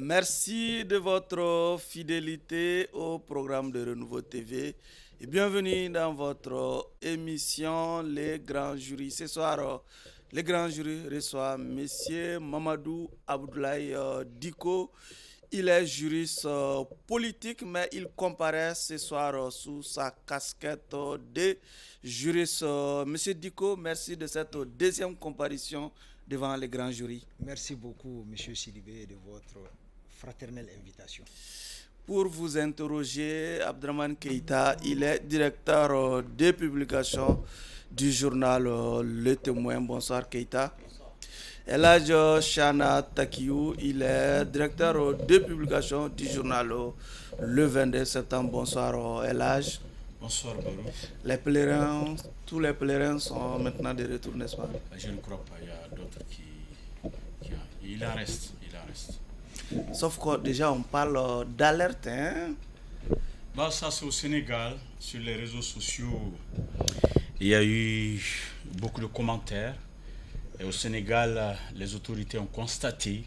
Merci de votre fidélité au programme de Renouveau TV et bienvenue dans votre émission Les Grands Jurys. Ce soir, les Grands Jurys reçoivent M. Mamadou Abdoulaye Diko. Il est juriste politique, mais il comparaît ce soir sous sa casquette de juriste. Monsieur Diko, merci de cette deuxième comparution devant les grands jurys. Merci beaucoup, Monsieur Sidibé, de votre fraternelle invitation. Pour vous interroger, Abdraman Keïta, il est directeur de publication du journal Le Témoin. Bonsoir Keïta. Elhadj Chana Takiou, il est directeur de publication du journal Le 22 septembre. Bonsoir Elhadj. Bonsoir Barou. Tous les pèlerins sont maintenant de retour, n'est-ce pas? Je ne crois pas, il y a d'autres qui... Il en reste. Sauf que déjà on parle d'alerte. Hein? Bah, ça c'est au Sénégal, sur les réseaux sociaux. Il y a eu beaucoup de commentaires. Et au Sénégal, les autorités ont constaté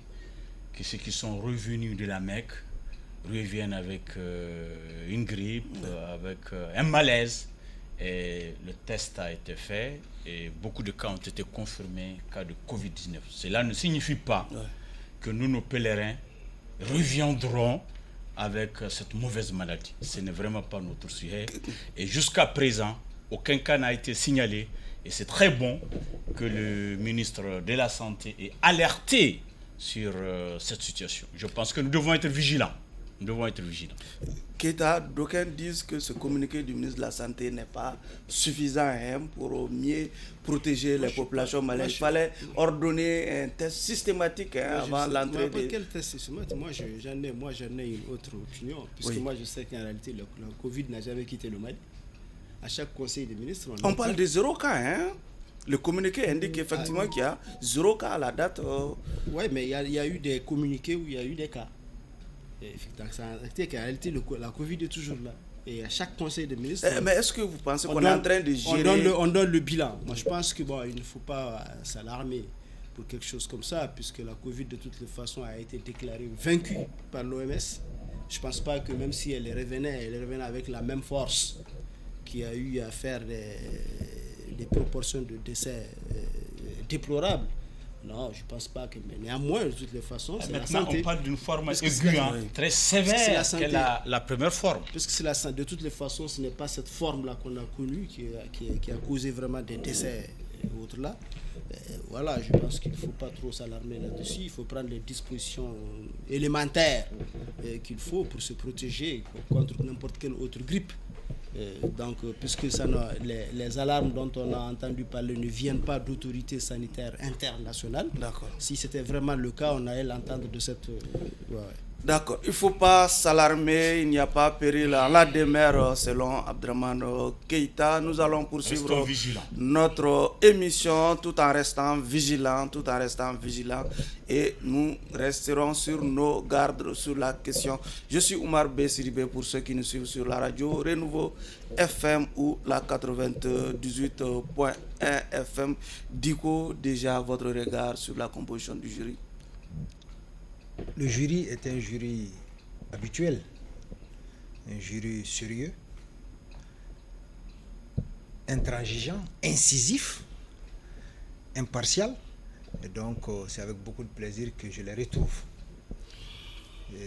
que ceux qui sont revenus de la Mecque reviennent avec une grippe, avec un malaise. Et le test a été fait et beaucoup de cas ont été confirmés, cas de Covid-19. Cela ne signifie pas que nous, nos pèlerins, reviendront avec cette mauvaise maladie. Ce n'est vraiment pas notre sujet. Et jusqu'à présent, aucun cas n'a été signalé. Et c'est très bon que le ministre de la Santé ait alerté sur cette situation. Je pense que nous devons être vigilants. Keïta, d'aucuns disent que ce communiqué du ministre de la Santé n'est pas suffisant pour mieux protéger les populations malades. Il fallait ordonner un test systématique avant l'entrée des... Quel test systématique? Moi, j'en ai une autre opinion. Puisque moi, je sais qu'en réalité, le Covid n'a jamais quitté le Mali. À chaque conseil des ministres... On parle de 0 cas, hein? Le communiqué indique effectivement qu'il y a 0 cas à la date. Oui, mais il y a eu des communiqués où il y a eu des cas. En réalité, la Covid est toujours là. Et à chaque conseil des ministres... Mais est-ce que vous pensez qu'on est en train de gérer... On donne le bilan. Moi, je pense qu'il ne faut pas s'alarmer pour quelque chose comme ça, puisque la Covid, de toutes les façons, a été déclarée vaincue par l'OMS. Je ne pense pas que même si elle revenait avec la même force qui a eu à faire des proportions de décès déplorables. Non, je ne pense pas que... Mais néanmoins, de toutes les façons, c'est la santé. On parle d'une forme aiguë, très sévère, qui est la première forme. Puisque c'est la santé. De toutes les façons, ce n'est pas cette forme-là qu'on a connue qui a causé vraiment des décès et autres là. Voilà, je pense qu'il ne faut pas trop s'alarmer là-dessus. Il faut prendre les dispositions élémentaires qu'il faut pour se protéger contre n'importe quelle autre grippe. Donc, puisque les alarmes dont on a entendu parler ne viennent pas d'autorités sanitaires internationales. D'accord. Si c'était vraiment le cas, on allait l'entendre de cette... D'accord. Il ne faut pas s'alarmer, il n'y a pas péril en la demeure selon Abdraman Keïta. Nous allons poursuivre notre émission tout en restant vigilants. Et nous resterons sur nos gardes sur la question. Je suis Oumar Bessiribé pour ceux qui nous suivent sur la radio Renouveau FM ou la 98.1 FM. Diko, déjà votre regard sur la composition du jury? Le jury est un jury habituel, un jury sérieux, intransigeant, incisif, impartial. Et donc, c'est avec beaucoup de plaisir que je les retrouve.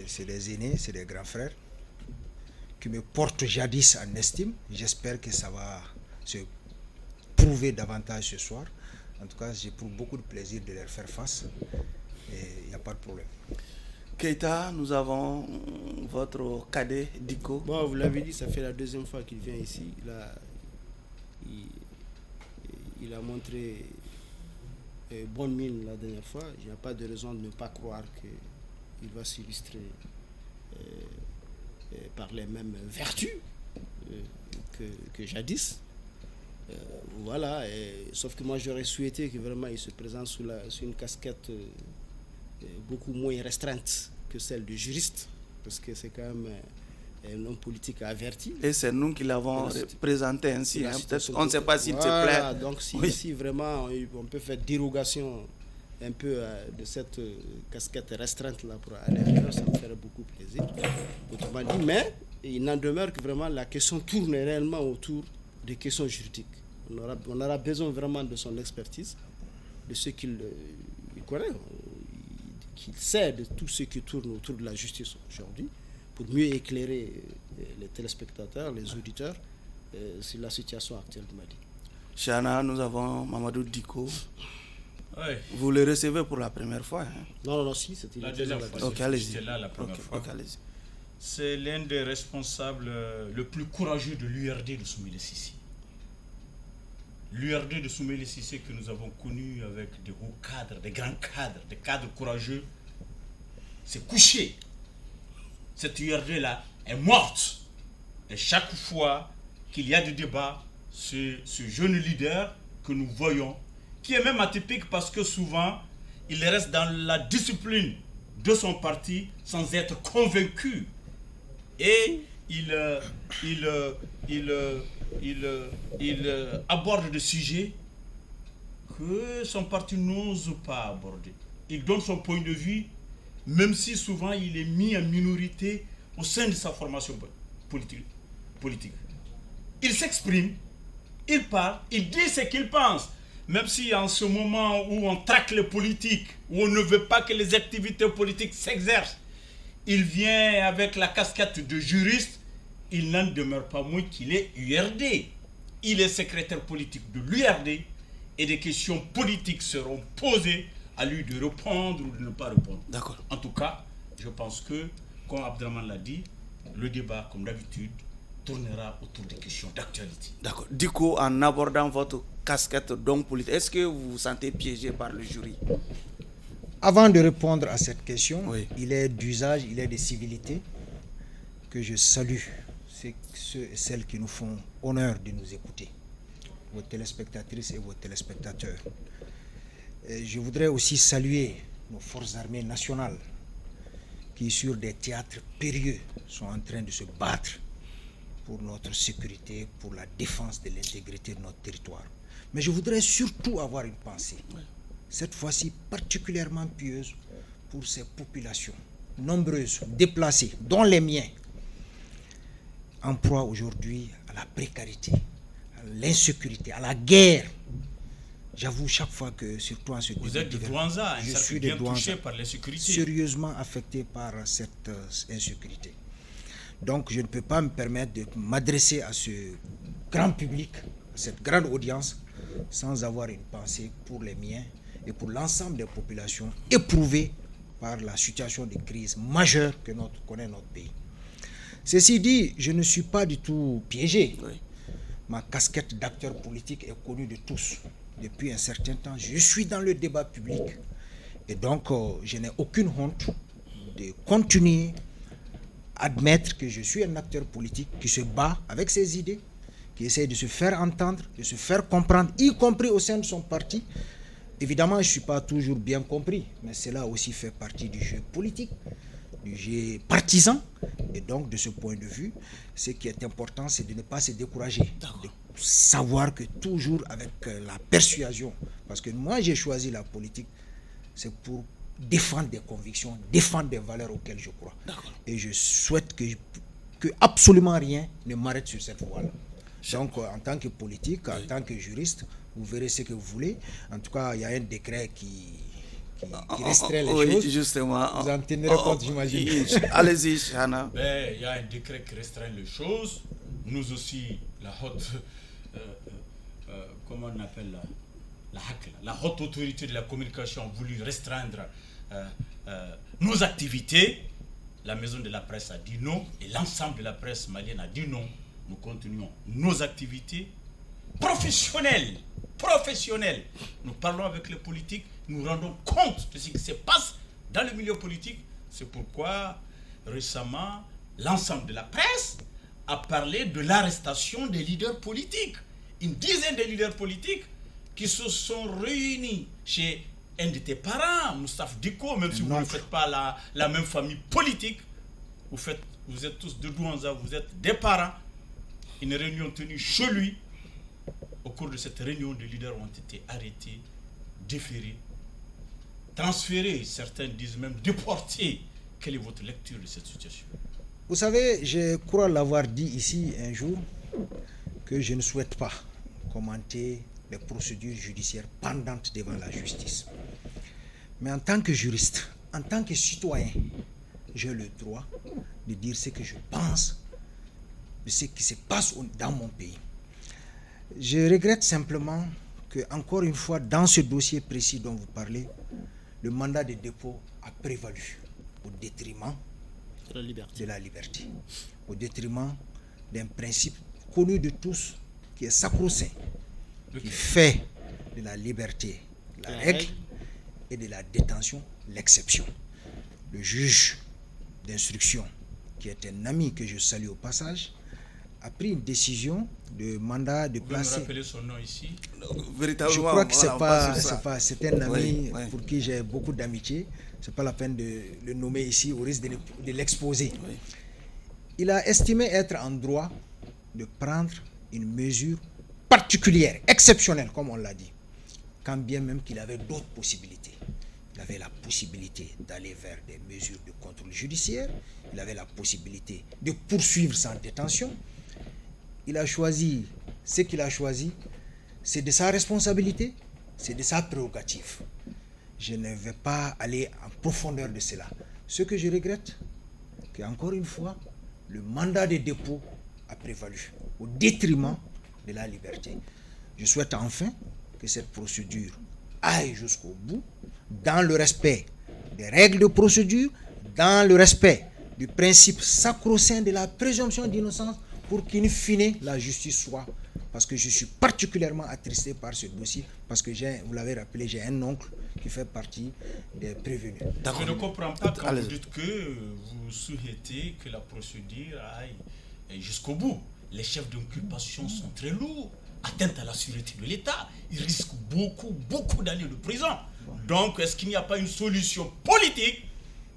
C'est des aînés, c'est des grands frères qui me portent jadis en estime. J'espère que ça va se prouver davantage ce soir. En tout cas, j'éprouve beaucoup de plaisir de leur faire face. Et il n'y a pas de problème. Keïta, nous avons votre cadet Diko. Bon, vous l'avez dit, ça fait la deuxième fois qu'il vient ici. Il a montré bonne mine la dernière fois. Il n'y a pas de raison de ne pas croire qu'il va s'illustrer par les mêmes vertus que jadis. Voilà, sauf que moi j'aurais souhaité que vraiment il se présente sous une casquette beaucoup moins restreinte que celle du juriste, parce que c'est quand même un homme politique averti. Et c'est nous qui l'avons présenté ainsi. Peut-être on ne sait pas s'il te plaît. Donc si vraiment on peut faire dérogation un peu de cette casquette restreinte-là pour aller ailleurs, ça me ferait beaucoup plaisir. Autrement dit, mais il n'en demeure que vraiment la question tourne réellement autour des questions juridiques. On aura besoin vraiment de son expertise, de ce qu'il connaît, qu'il sait de tout ce qui tourne autour de la justice aujourd'hui, pour mieux éclairer les téléspectateurs, les auditeurs sur la situation actuelle du Mali. Chana, nous avons Mamadou Diko. Oui. Vous le recevez pour la première fois. Hein? Non, si, c'était la deuxième fois. Ok, allez-y. C'était là la première fois. Ok, allez-y. C'est l'un des responsables le plus courageux de l'URD de Soumaïla Cissé. L'URD de Soumaïla Cissé que nous avons connu avec des hauts cadres, des grands cadres, des cadres courageux, c'est couché. Cette URD-là est morte. Et chaque fois qu'il y a du débat, ce jeune leader que nous voyons, qui est même atypique parce que souvent, il reste dans la discipline de son parti sans être convaincu. Et il aborde des sujets que son parti n'ose pas aborder. Il donne son point de vue, même si souvent il est mis en minorité au sein de sa formation politique. Il s'exprime, il parle, il dit ce qu'il pense. Même si en ce moment où on traque les politiques, où on ne veut pas que les activités politiques s'exercent, il vient avec la casquette de juriste, il n'en demeure pas moins qu'il est URD. Il est secrétaire politique de l'URD et des questions politiques seront posées à lui de répondre ou de ne pas répondre. D'accord. En tout cas, je pense que, comme Abdraman l'a dit, le débat, comme d'habitude, tournera autour des questions d'actualité. D'accord. Du coup, en abordant votre casquette d'homme politique, est-ce que vous vous sentez piégé par le jury? Avant de répondre à cette question, oui, il est d'usage, il est de civilité que je salue ceux et celles qui nous font honneur de nous écouter, vos téléspectatrices et vos téléspectateurs. Et je voudrais aussi saluer nos forces armées nationales qui, sur des théâtres périlleux, sont en train de se battre pour notre sécurité, pour la défense de l'intégrité de notre territoire. Mais je voudrais surtout avoir une pensée, cette fois-ci particulièrement pieuse, pour ces populations nombreuses, déplacées, dont les miens, en proie aujourd'hui à la précarité, à l'insécurité, à la guerre. J'avoue chaque fois que, surtout en ce début vous êtes de Douanza, je suis bien Douanza, touché par l'insécurité. Sérieusement affecté par cette insécurité. Donc je ne peux pas me permettre de m'adresser à ce grand public, à cette grande audience, sans avoir une pensée pour les miens et pour l'ensemble des populations éprouvées par la situation de crise majeure que connaît notre pays. Ceci dit, je ne suis pas du tout piégé. oui. Ma casquette d'acteur politique est connue de tous. Depuis un certain temps, je suis dans le débat public. Et donc, je n'ai aucune honte de continuer à admettre que je suis un acteur politique qui se bat avec ses idées, qui essaie de se faire entendre, de se faire comprendre, y compris au sein de son parti. Évidemment, je ne suis pas toujours bien compris, mais cela aussi fait partie du jeu politique, du jeu partisan. Et donc, de ce point de vue, ce qui est important, c'est de ne pas se décourager, de savoir que toujours avec la persuasion, parce que moi j'ai choisi la politique, c'est pour défendre des convictions, défendre des valeurs auxquelles je crois. Et je souhaite que absolument rien ne m'arrête sur cette voie-là. Donc, en tant que politique, en tant que juriste, vous verrez ce que vous voulez. En tout cas, il y a un décret qui restreint les choses. Oui, justement. Vous en tiendrez compte, j'imagine. Allez-y, Chana. Il y a un décret qui restreint les choses. Nous aussi, la haute... comment on appelle la haute autorité de la communication a voulu restreindre nos activités. La maison de la presse a dit non et l'ensemble de la presse malienne a dit non. Nous continuons nos activités professionnelles. Nous parlons avec les politiques, nous rendons compte de ce qui se passe dans le milieu politique. C'est pourquoi récemment, l'ensemble de la presse a parlé de l'arrestation des leaders politiques. Une dizaine de leaders politiques qui se sont réunis chez un de tes parents, Moustapha Diko, même si vous ne faites pas la même famille politique, vous êtes tous de Douanza, vous êtes des parents. Une réunion tenue chez lui. Au cours de cette réunion, les leaders ont été arrêtés, déférés transférer, certains disent même déporter. Quelle est votre lecture de cette situation? Vous savez, je crois l'avoir dit ici un jour, que je ne souhaite pas commenter les procédures judiciaires pendantes devant la justice. Mais en tant que juriste, en tant que citoyen, j'ai le droit de dire ce que je pense de ce qui se passe dans mon pays. Je regrette simplement que, encore une fois, dans ce dossier précis dont vous parlez, le mandat de dépôt a prévalu au détriment de la liberté, au détriment d'un principe connu de tous qui est sacro-saint, qui fait de la liberté la règle et de la détention l'exception. Le juge d'instruction, qui est un ami que je salue au passage, a pris une décision de mandat de placer. Vous pouvez me rappeler son nom ici? Je crois que c'est un ami pour qui j'ai beaucoup d'amitié. C'est pas la peine de le nommer ici au risque de l'exposer. Oui. Il a estimé être en droit de prendre une mesure particulière, exceptionnelle, comme on l'a dit, quand bien même qu'il avait d'autres possibilités. Il avait la possibilité d'aller vers des mesures de contrôle judiciaire, il avait la possibilité de poursuivre sans détention. Il a choisi ce qu'il a choisi, c'est de sa responsabilité, c'est de sa prérogative. Je ne vais pas aller en profondeur de cela. Ce que je regrette, c'est qu'encore une fois, le mandat de dépôt a prévalu au détriment de la liberté. Je souhaite enfin que cette procédure aille jusqu'au bout, dans le respect des règles de procédure, dans le respect du principe sacro-saint de la présomption d'innocence, pour qu'in fine la justice soit. Parce que je suis particulièrement attristé par ce dossier, parce que vous l'avez rappelé, j'ai un oncle qui fait partie des prévenus. Je ne comprends pas quand vous dites que vous souhaitez que la procédure aille jusqu'au bout. Les chefs d'inculpation sont très lourds, atteinte à la sûreté de l'État, ils risquent beaucoup d'années de prison. Donc, est-ce qu'il n'y a pas une solution politique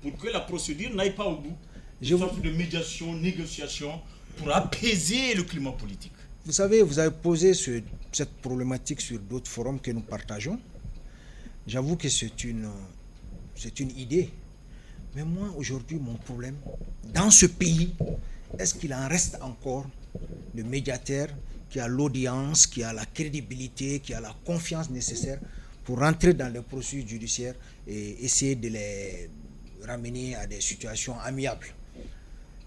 pour que la procédure n'aille pas au bout? Une sorte de médiation, négociation, pour apaiser le climat politique. Vous savez, vous avez posé cette problématique sur d'autres forums que nous partageons. J'avoue que c'est une idée. Mais moi, aujourd'hui, mon problème, dans ce pays, est-ce qu'il en reste encore de médiateurs qui a l'audience, qui a la crédibilité, qui a la confiance nécessaire pour rentrer dans les procédures judiciaires et essayer de les ramener à des situations amiables?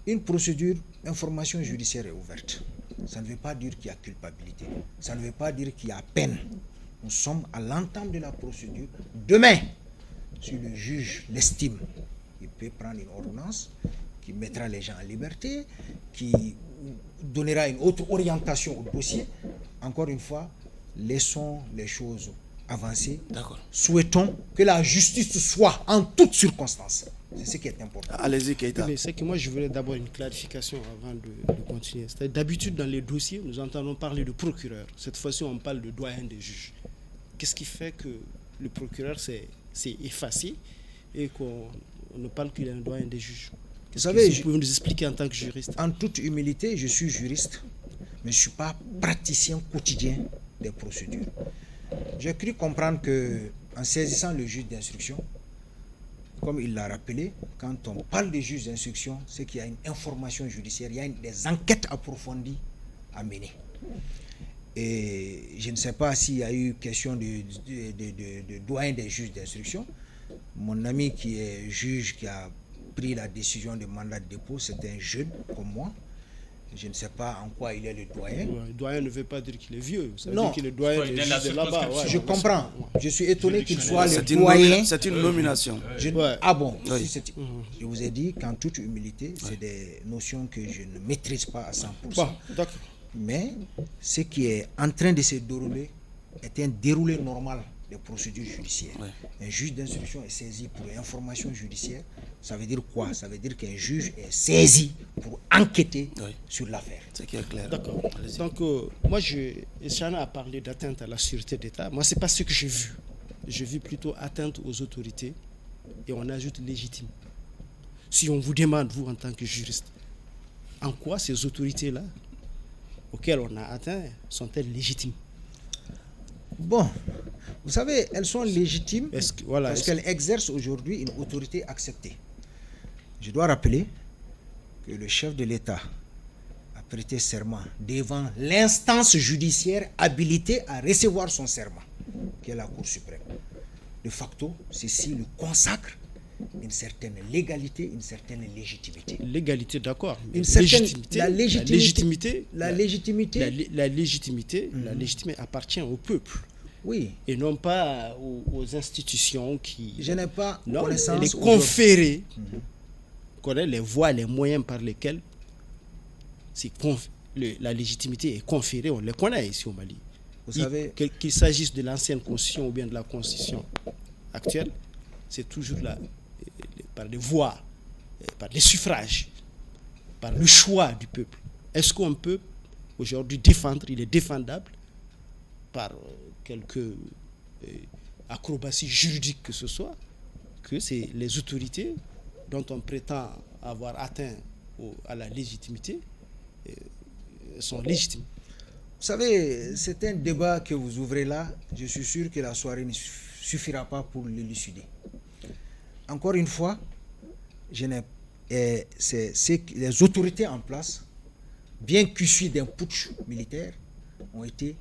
Une procédure d'information judiciaire est ouverte. Ça ne veut pas dire qu'il y a culpabilité. Ça ne veut pas dire qu'il y a peine. Nous sommes à l'entame de la procédure. Demain, si le juge l'estime, il peut prendre une ordonnance qui mettra les gens en liberté, qui donnera une autre orientation au dossier. Encore une fois, laissons les choses avancer. Souhaitons que la justice soit en toutes circonstances. C'est ce qui est important. Allez-y, Keita. Mais c'est que moi, je voulais d'abord une clarification avant de continuer. D'habitude, dans les dossiers, nous entendons parler de procureur. Cette fois-ci, on parle de doyen des juges. Qu'est-ce qui fait que le procureur s'est effacé et qu'on ne parle qu'il y a un doyen des juges? Vous savez, vous pouvez nous expliquer en tant que juriste? En toute humilité, je suis juriste, mais je ne suis pas praticien quotidien des procédures. J'ai cru comprendre qu'en saisissant le juge d'instruction, comme il l'a rappelé, quand on parle de juge d'instruction, c'est qu'il y a une information judiciaire, il y a des enquêtes approfondies à mener. Et je ne sais pas s'il y a eu question de doyen des juges d'instruction. Mon ami qui est juge, qui a pris la décision de mandat de dépôt, c'est un jeune comme moi. Je ne sais pas en quoi il est le doyen. Le doyen ne veut pas dire qu'il est vieux. Ça veut non, dire qu'il est doyen de là-bas. Ouais, je comprends. Ouais. Je suis étonné qu'il soit le doyen. C'est une nomination. Ah bon, oui. Je vous ai dit qu'en toute humilité, c'est des notions que je ne maîtrise pas à 100%. Bon, d'accord. Mais ce qui est en train de se dérouler est un déroulé normal des procédures judiciaires. Un juge d'instruction est saisi pour information judiciaire. Ça veut dire quoi? Ça veut dire qu'un juge est saisi pour enquêter sur l'affaire. C'est qui est clair. D'accord. Donc, moi, Chana a parlé d'atteinte à la sûreté d'État. Moi, ce n'est pas ce que j'ai vu. J'ai vu plutôt atteinte aux autorités et on ajoute légitime. Si on vous demande, vous, en tant que juriste, en quoi ces autorités-là, auxquelles on a atteint, sont-elles légitimes? Bon, Vous savez, elles sont légitimes parce qu'elles exercent aujourd'hui une autorité acceptée. Je dois rappeler que le chef de l'État a prêté serment devant l'instance judiciaire habilitée à recevoir son serment, qui est la Cour suprême. De facto, ceci lui consacre une certaine légalité, une certaine légitimité. Légalité, d'accord. Une certaine la légitimité appartient au peuple. Oui. Et non pas aux institutions qui... Je n'ai pas connaissance... Les conférés, connaît les voies, les moyens par lesquels la légitimité est conférée, on les connaît ici au Mali. Vous savez... Qu'il s'agisse de l'ancienne constitution ou bien de la constitution actuelle, c'est toujours par des voies, par des suffrages, par le choix du peuple. Est-ce qu'on peut aujourd'hui défendre, il est défendable par quelques acrobaties juridiques que ce soit, que c'est les autorités dont on prétend avoir atteint à la légitimité sont légitimes. Vous savez, c'est un débat que vous ouvrez là. Je suis sûr que la soirée ne suffira pas pour l'élucider. Encore une fois, les autorités en place, bien qu'issues d'un putsch militaire, ont été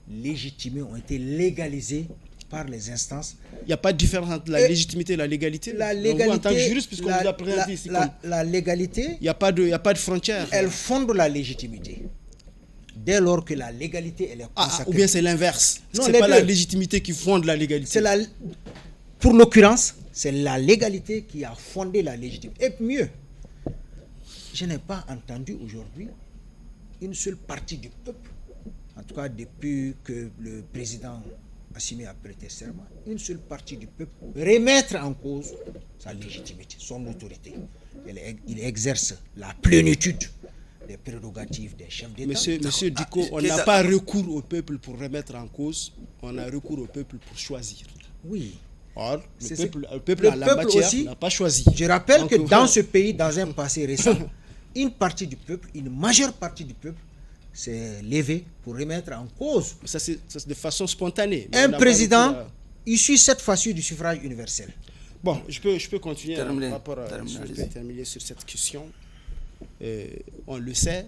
légitimées, ont été légalisées par les instances. Il n'y a pas de différence entre la légitimité et la légalité. La légalité, vous, en tant que juriste, puisqu'on vous a présenté ici la légalité, il n'y a pas de frontière. Elle fonde la légitimité. Dès lors que la légalité elle est consacrée. Ou bien c'est l'inverse. C'est pas la légitimité qui fonde la légalité. Pour l'occurrence, c'est la légalité qui a fondé la légitimité. Et mieux, je n'ai pas entendu aujourd'hui une seule partie du peuple, en tout cas depuis que le président Assimi a prêté serment, une seule partie du peuple remettre en cause sa légitimité, son autorité. Il exerce la plénitude des prérogatives des chefs d'État. Monsieur Diko, on n'a pas recours au peuple pour remettre en cause, on a recours au peuple pour choisir. Oui. Or, le peuple en la matière aussi n'a pas choisi. Je rappelle que dans ce pays, dans un passé récent, une partie du peuple, une majeure partie du peuple s'est levée pour remettre en cause. Ça c'est de façon spontanée. Un président issu cette fois-ci du suffrage universel. Bon, je peux continuer je peux terminer sur cette question. On le sait,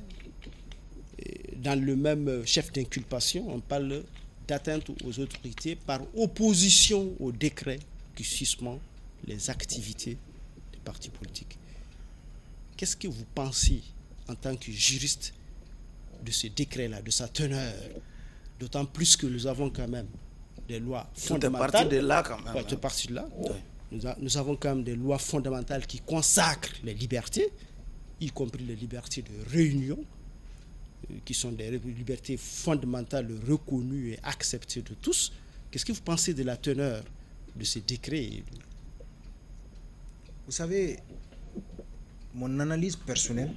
dans le même chef d'inculpation, on parle d'atteinte aux autorités par opposition au décret qui suspend les activités des partis politiques. Qu'est-ce que vous pensez en tant que juriste de ce décret-là, de sa teneur, d'autant plus que nous avons quand même des lois fondamentales. Tout est parti de là quand même. Tout est parti de là. Oui. Nous avons quand même des lois fondamentales qui consacrent les libertés, y compris les libertés de réunion, qui sont des libertés fondamentales reconnues et acceptées de tous. Qu'est-ce que vous pensez de la teneur de ces décrets? Vous savez, mon analyse personnelle,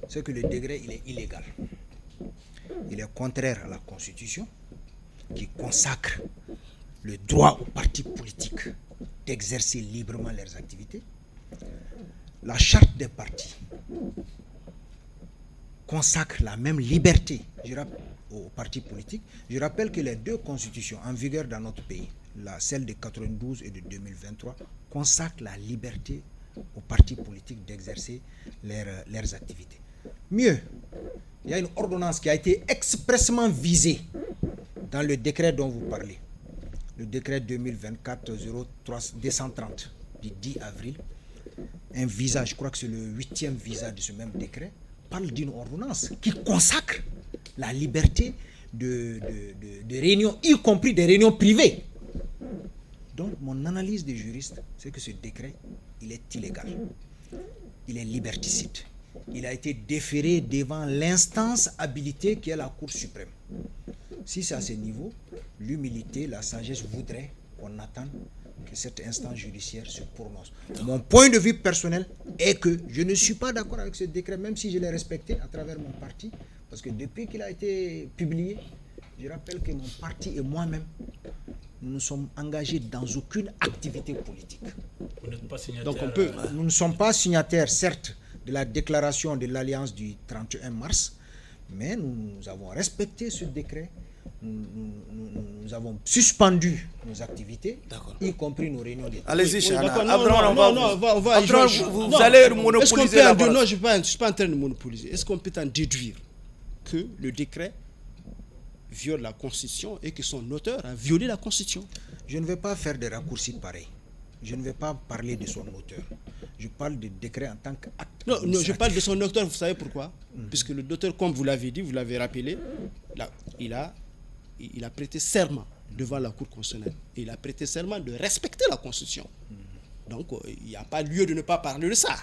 c'est que le décret, il est illégal. Il est contraire à la Constitution, qui consacre le droit aux partis politiques d'exercer librement leurs activités. La charte des partis consacre la même liberté aux partis politiques. Je rappelle que les deux constitutions en vigueur dans notre pays, celle de 92 et de 2023, consacrent la liberté aux partis politiques d'exercer leurs activités. Mieux, il y a une ordonnance qui a été expressément visée dans le décret dont vous parlez, le décret 2024-03-230 du 10 avril. Un visa, je crois que c'est le 8e visa de ce même décret, parle d'une ordonnance qui consacre la liberté de réunion, y compris des réunions privées. Donc, mon analyse de juriste, c'est que ce décret, il est illégal. Il est liberticide. Il a été déféré devant l'instance habilitée qui est la Cour suprême. Si c'est à ce niveau, l'humilité, la sagesse voudrait qu'on attende que cette instance judiciaire se prononce. Mon point de vue personnel est que je ne suis pas d'accord avec ce décret, même si je l'ai respecté à travers mon parti, parce que depuis qu'il a été publié, je rappelle que mon parti et moi-même, nous ne sommes engagés dans aucune activité politique. Vous n'êtes pas signataire. Donc nous ne sommes pas signataires, certes, de la déclaration de l'Alliance du 31 mars, mais nous avons respecté ce décret nous avons suspendu nos activités, y compris nos réunions d'État. Allez-y, Chana. Vous allez monopoliser la parole. Non, je ne suis pas en train de monopoliser. Est-ce qu'on peut en déduire que le décret viole la Constitution et que son auteur a violé la Constitution? Je ne vais pas faire des raccourcis pareils. Je ne vais pas parler de son auteur. Je parle du décret en tant qu'acte. Non, je parle de son auteur, vous savez pourquoi? Puisque le auteur, comme vous l'avez dit, vous l'avez rappelé, il a prêté serment devant la Cour constitutionnelle. Et il a prêté serment de respecter la Constitution. Donc, il n'y a pas lieu de ne pas parler de ça.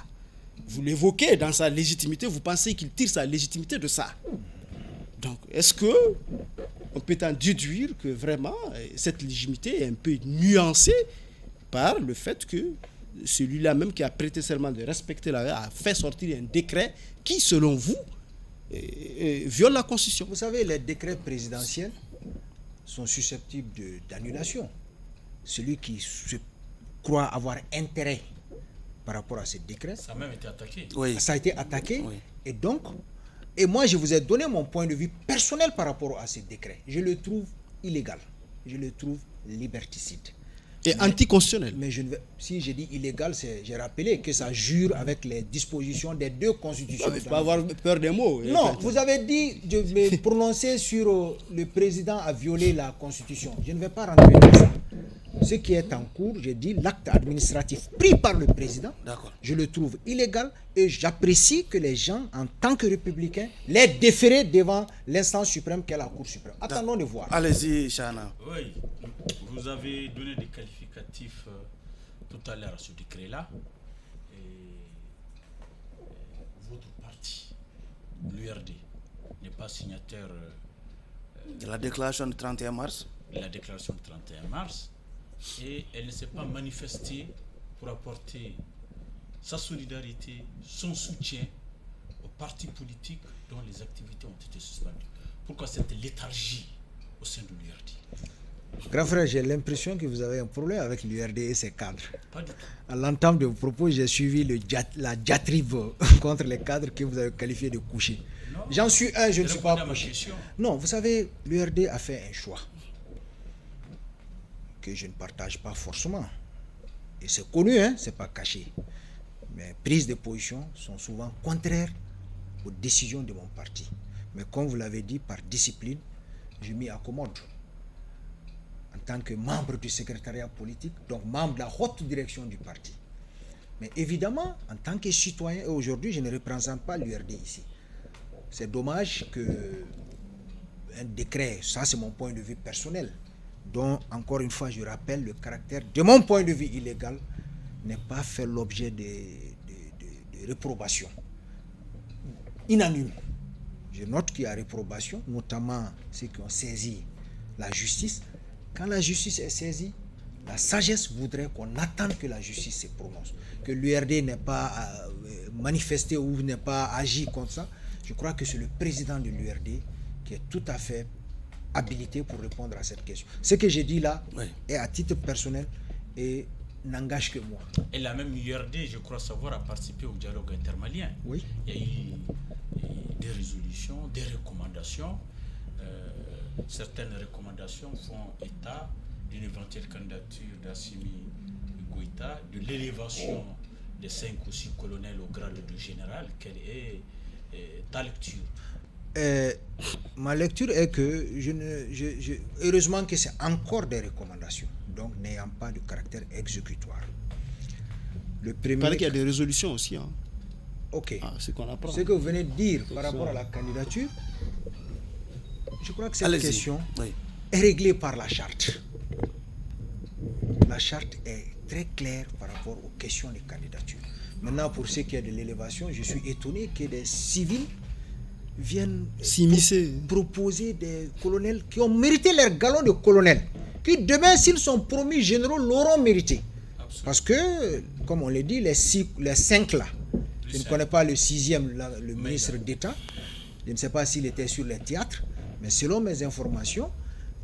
Vous l'évoquez dans sa légitimité, vous pensez qu'il tire sa légitimité de ça. Donc, est-ce qu'on peut en déduire que vraiment, cette légitimité est un peu nuancée par le fait que celui-là même qui a prêté serment de respecter la loi a fait sortir un décret qui, selon vous, viole la Constitution? Vous savez, les décrets présidentiels sont susceptibles d'annulation. Celui qui se croit avoir intérêt par rapport à ces décrets, ça a même été attaqué. Oui. Ça a été attaqué. Oui. Et moi, je vous ai donné mon point de vue personnel par rapport à ces décrets. Je le trouve illégal. Je le trouve liberticide. Et anticonstitutionnel. Mais si j'ai dit illégal, j'ai rappelé que ça jure avec les dispositions des deux constitutions. Il ne faut pas avoir peur des mots. Non, vous avez dit, je vais prononcer sur le président a violé la Constitution. Je ne vais pas rentrer dans ça. Ce qui est en cours, j'ai dit, l'acte administratif pris par le président, je le trouve illégal et j'apprécie que les gens, en tant que républicains, les déférent devant l'instance suprême qu'est la Cour suprême. Attendons de voir. Allez-y, Chana. Oui, vous avez donné des qualificatifs tout à l'heure à ce décret-là. Votre parti, l'URD, n'est pas signataire de la déclaration du 31 mars. La déclaration du 31 mars. Et elle ne s'est pas manifestée pour apporter sa solidarité, son soutien aux partis politiques dont les activités ont été suspendues. Pourquoi cette léthargie au sein de l'URD? Grand frère, j'ai l'impression que vous avez un problème avec l'URD et ses cadres. Pas du tout. À l'entame de vos propos, j'ai suivi la diatribe contre les cadres que vous avez qualifiés de couchés. J'en suis un, je ne suis pas couché. Non, vous savez, l'URD a fait un choix que je ne partage pas forcément. Et c'est connu, hein, c'est pas caché. Mes prises de position sont souvent contraires aux décisions de mon parti. Mais comme vous l'avez dit, par discipline, je m'y accommode. En tant que membre du secrétariat politique, donc membre de la haute direction du parti. Mais évidemment, en tant que citoyen, et aujourd'hui, je ne représente pas l'URD ici. C'est dommage que un décret, ça c'est mon point de vue personnel, dont, encore une fois, je rappelle le caractère de mon point de vue illégal, n'est pas fait l'objet de réprobation unanime. Je note qu'il y a réprobation, notamment ceux qui ont saisi la justice. Quand la justice est saisie, la sagesse voudrait qu'on attende que la justice se prononce. Que l'URD n'ait pas manifesté ou n'ait pas agi contre ça. Je crois que c'est le président de l'URD qui est tout à fait habilité pour répondre à cette question. Ce que j'ai dit là est à titre personnel et n'engage que moi. Et la même URD, je crois savoir, a participé au dialogue intermalien. Oui. Il y a eu des résolutions, des recommandations. Certaines recommandations font état d'une éventuelle candidature d'Assimi Goïta, de l'élévation des 5 ou 6 colonels au grade de général. Quelle est ta lecture? Ma lecture est que heureusement que c'est encore des recommandations, donc n'ayant pas de caractère exécutoire. Il paraît qu'il y a des résolutions aussi. Hein. Ok. C'est qu'on apprend. Ce que vous venez de dire par rapport à la candidature, je crois que cette question est réglée par la charte. La charte est très claire par rapport aux questions de candidature. Maintenant, pour ce qui est de l'élévation, je suis étonné que des civils viennent proposer des colonels qui ont mérité leur galon de colonel, qui demain, s'ils sont promis généraux, l'auront mérité. Absolument. Parce que, comme on l'a dit, les 5 là, je ne connais pas le 6e, le ministre d'État, je ne sais pas s'il était sur les théâtres, mais selon mes informations,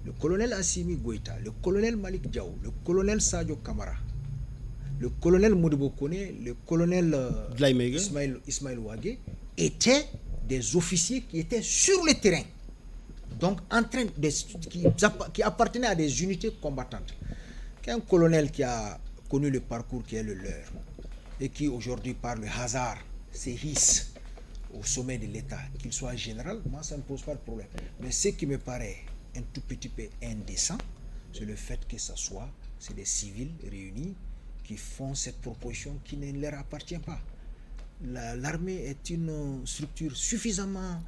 le colonel Assimi Goïta, le colonel Malik Diaw, le colonel Sadio Kamara, le colonel Modibo Kone, le colonel Ismaël Ouagé étaient des officiers qui étaient sur le terrain. donc qui appartenaient à des unités combattantes. Qu'un colonel qui a connu le parcours qui est le leur et qui aujourd'hui par le hasard se hisse au sommet de l'État, qu'il soit général, moi ça ne me pose pas de problème. Mais ce qui me paraît un tout petit peu indécent, c'est le fait que c'est des civils réunis qui font cette proposition qui ne leur appartient pas. L'armée est une structure suffisamment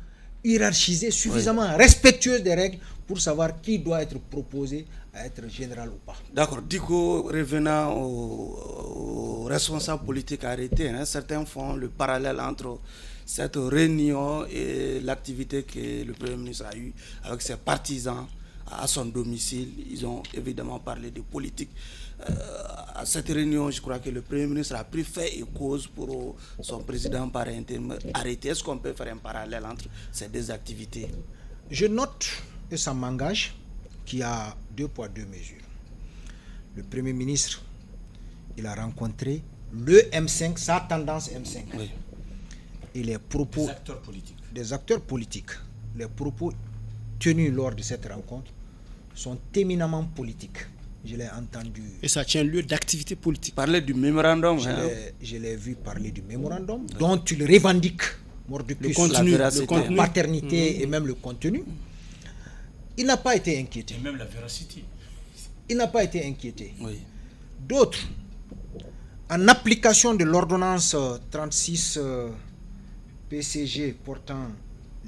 hiérarchisée, suffisamment respectueuse des règles pour savoir qui doit être proposé à être général ou pas. D'accord. Du coup, revenant aux responsables politiques arrêtés, certains font le parallèle entre cette réunion et l'activité que le Premier ministre a eue avec ses partisans à son domicile. Ils ont évidemment parlé de politique. À cette réunion, je crois que le Premier ministre a pris fait et cause pour son président par intérim arrêté. Est-ce qu'on peut faire un parallèle entre ces deux activités? Je note, et ça m'engage, qu'il y a 2 poids 2 mesures. Le Premier ministre, il a rencontré le M5, sa tendance M5. Oui. Et les propos des acteurs politiques, les propos tenus lors de cette rencontre sont éminemment politiques. Je l'ai entendu. Et ça tient lieu d'activité politique. Parler du mémorandum. Je l'ai vu parler du mémorandum, dont il revendique mordicus, la paternité et même le contenu. Il n'a pas été inquiété. Et même la véracité. Il n'a pas été inquiété. Oui. D'autres, en application de l'ordonnance 36 PCG portant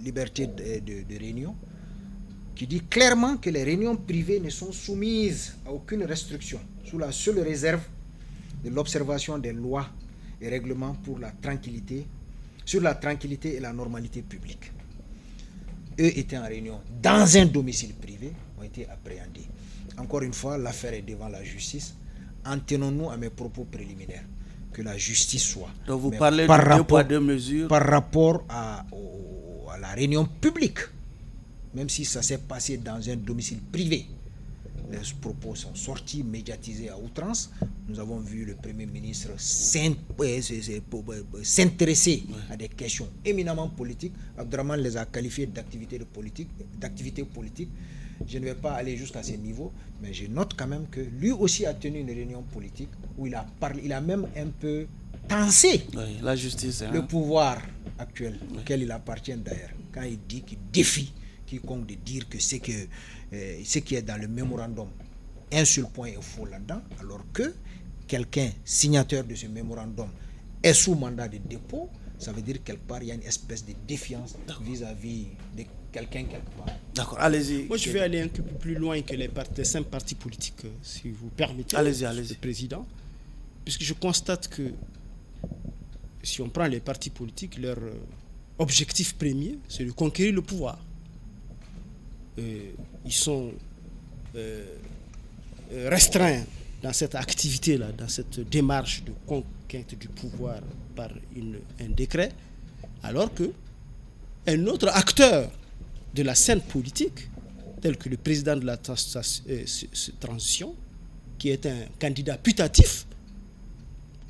liberté de réunion, qui dit clairement que les réunions privées ne sont soumises à aucune restriction, sous la seule réserve de l'observation des lois et règlements pour la tranquillité, sur la tranquillité et la normalité publique. Eux étaient en réunion dans un domicile privé, ont été appréhendés. Encore une fois, l'affaire est devant la justice. En tenons-nous à mes propos préliminaires, que la justice soit. Donc vous parlez de 2 poids 2 mesures par rapport à la réunion publique, même si ça s'est passé dans un domicile privé. Les propos sont sortis, médiatisés à outrance. Nous avons vu le Premier ministre s'intéresser à des questions éminemment politiques. Abdraman les a qualifiés d'activités politiques. Je ne vais pas aller jusqu'à ce niveau, mais je note quand même que lui aussi a tenu une réunion politique où il a parlé, il a même un peu tensé la justice, le pouvoir actuel, auquel il appartient d'ailleurs, quand il dit qu'il défie quiconque de dire que ce qui est dans le mémorandum, un seul point est faux là-dedans, alors que quelqu'un signateur de ce mémorandum est sous mandat de dépôt. Ça veut dire quelque part il y a une espèce de défiance vis-à-vis de quelqu'un quelque part. D'accord, allez-y. Moi, je vais aller un peu plus loin que les 5 partis politiques, si vous permettez, allez-y. le président, puisque je constate que si on prend les partis politiques, leur objectif premier, c'est de conquérir le pouvoir. Ils sont restreints dans cette activité-là, dans cette démarche de conquête du pouvoir par un décret, alors que un autre acteur de la scène politique, tel que le président de la transition, qui est un candidat putatif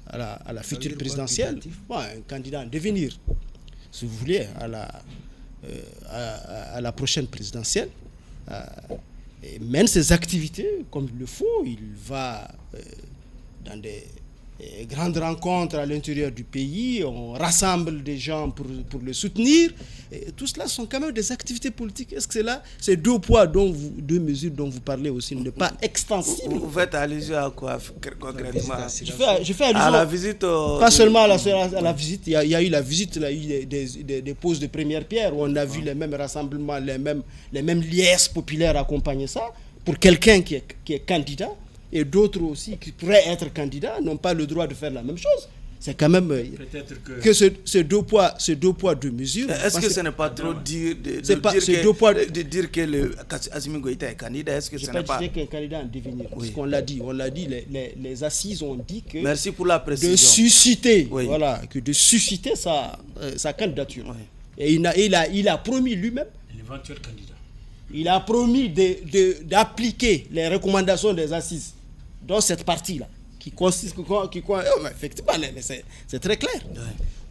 à la future présidentielle, un candidat en devenir, si vous voulez, à la prochaine présidentielle, et mène ses activités comme il le faut. Il va dans des grandes rencontres à l'intérieur du pays, on rassemble des gens pour le soutenir. Et tout cela sont quand même des activités politiques. Est-ce que c'est là, ces 2 poids, 2 mesures dont vous parlez aussi, ne pas extensibles? Vous faites allusion à quoi concrètement? Je fais allusion à la visite. Pas seulement à la visite. Il y a eu la visite, il y a eu des poses de première pierre où on a vu les mêmes rassemblements, les mêmes liesses populaires accompagner ça. Pour quelqu'un qui est candidat, et d'autres aussi qui pourraient être candidats n'ont pas le droit de faire la même chose. C'est quand même que ces 2 poids, 2 mesures. Est-ce que ce n'est pas trop dire de dire que le Assimi Goïta est candidat? Est-ce que ce n'est pas qu'un candidat en devenir? Parce qu'on l'a dit, les assises ont dit que merci pour la précision. De susciter sa candidature. Oui. Et il a promis lui-même. L'éventuel candidat. Il a promis d'appliquer les recommandations des assises dans cette partie-là, qui consiste, effectivement, c'est très clair. Ouais.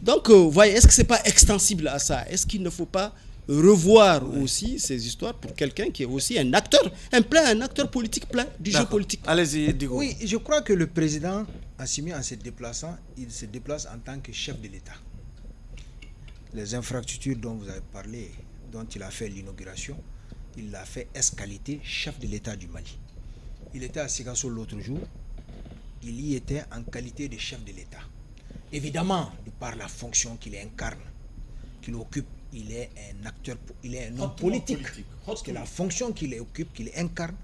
Donc, vous voyez, est-ce que ce n'est pas extensible à ça? Est-ce qu'il ne faut pas revoir aussi ces histoires pour quelqu'un qui est aussi un acteur, un acteur politique plein du jeu politique. Allez-y, Digo. Oui, je crois que le président Assimi, en se déplaçant, il se déplace en tant que chef de l'État. Les infrastructures dont vous avez parlé, dont il a fait l'inauguration, il l'a fait qualité chef de l'État du Mali. Il était à Sigasso l'autre jour, il y était en qualité de chef de l'État. Évidemment, de par la fonction qu'il incarne, qu'il occupe, il est un acteur, il est un homme politique. Parce que la fonction qu'il occupe, qu'il incarne,